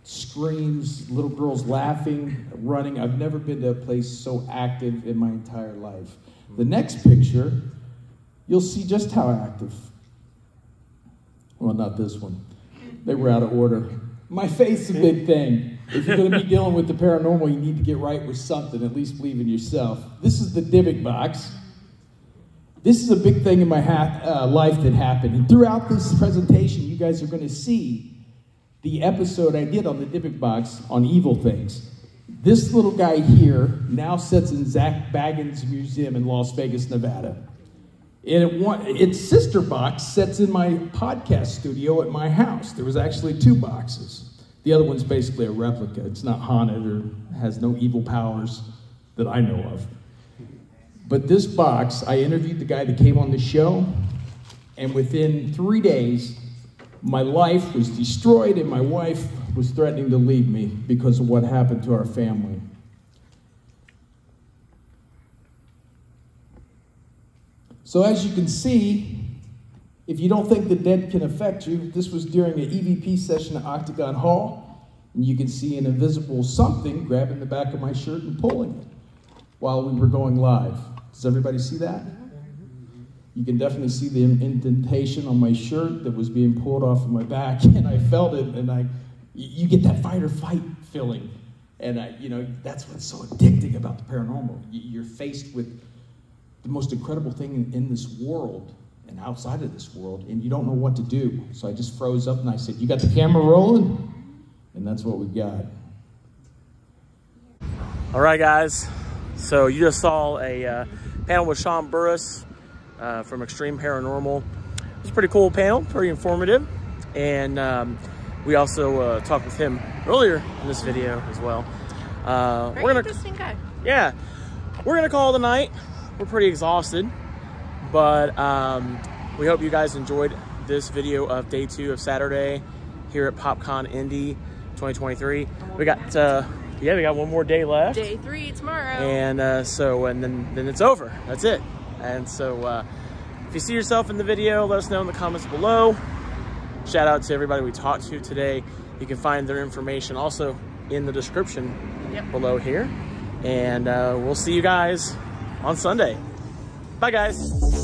screams, little girls laughing, running. I've never been to a place so active in my entire life. The next picture, you'll see just how active. Well, not this one. They were out of order. My faith's a big thing. If you're going to be dealing with the paranormal, you need to get right with something, at least believe in yourself. This is the Dybbuk box. This is a big thing in my life that happened. And throughout this presentation, you guys are going to see the episode I did on the Dybbuk box on evil things. This little guy here now sits in Zach Bagans Museum in Las Vegas, Nevada. And its sister box sits in my podcast studio at my house. There was actually 2 boxes. The other one's basically a replica. It's not haunted or has no evil powers that I know of. But this box, I interviewed the guy that came on the show, and within 3 days, my life was destroyed and my wife was threatening to leave me because of what happened to our family. So as you can see, if you don't think the dead can affect you, this was during an EVP session at Octagon Hall, and you can see an invisible something grabbing the back of my shirt and pulling it while we were going live. Does everybody see that? You can definitely see the indentation on my shirt that was being pulled off of my back, and I felt it, and you get that fight or flight feeling. And that's what's so addicting about the paranormal. You're faced with the most incredible thing in this world and outside of this world, and you don't know what to do. So I just froze up and I said, "You got the camera rolling?" And that's what we got. All right, guys. So you just saw a panel with Shaun Burris from Extreme Paranormal. It was a pretty cool panel, pretty informative. And we also talked with him earlier in this video as well. Very interesting guy. Yeah, we're gonna call it a night. We're pretty exhausted, but we hope you guys enjoyed this video of day 2 of Saturday here at PopCon Indy 2023. We got we got one more day left. Day 3 tomorrow. And then it's over. That's it. And so if you see yourself in the video, let us know in the comments below. Shout out to everybody we talked to today. You can find their information also in the description below here. And we'll see you guys on Sunday. Bye, guys.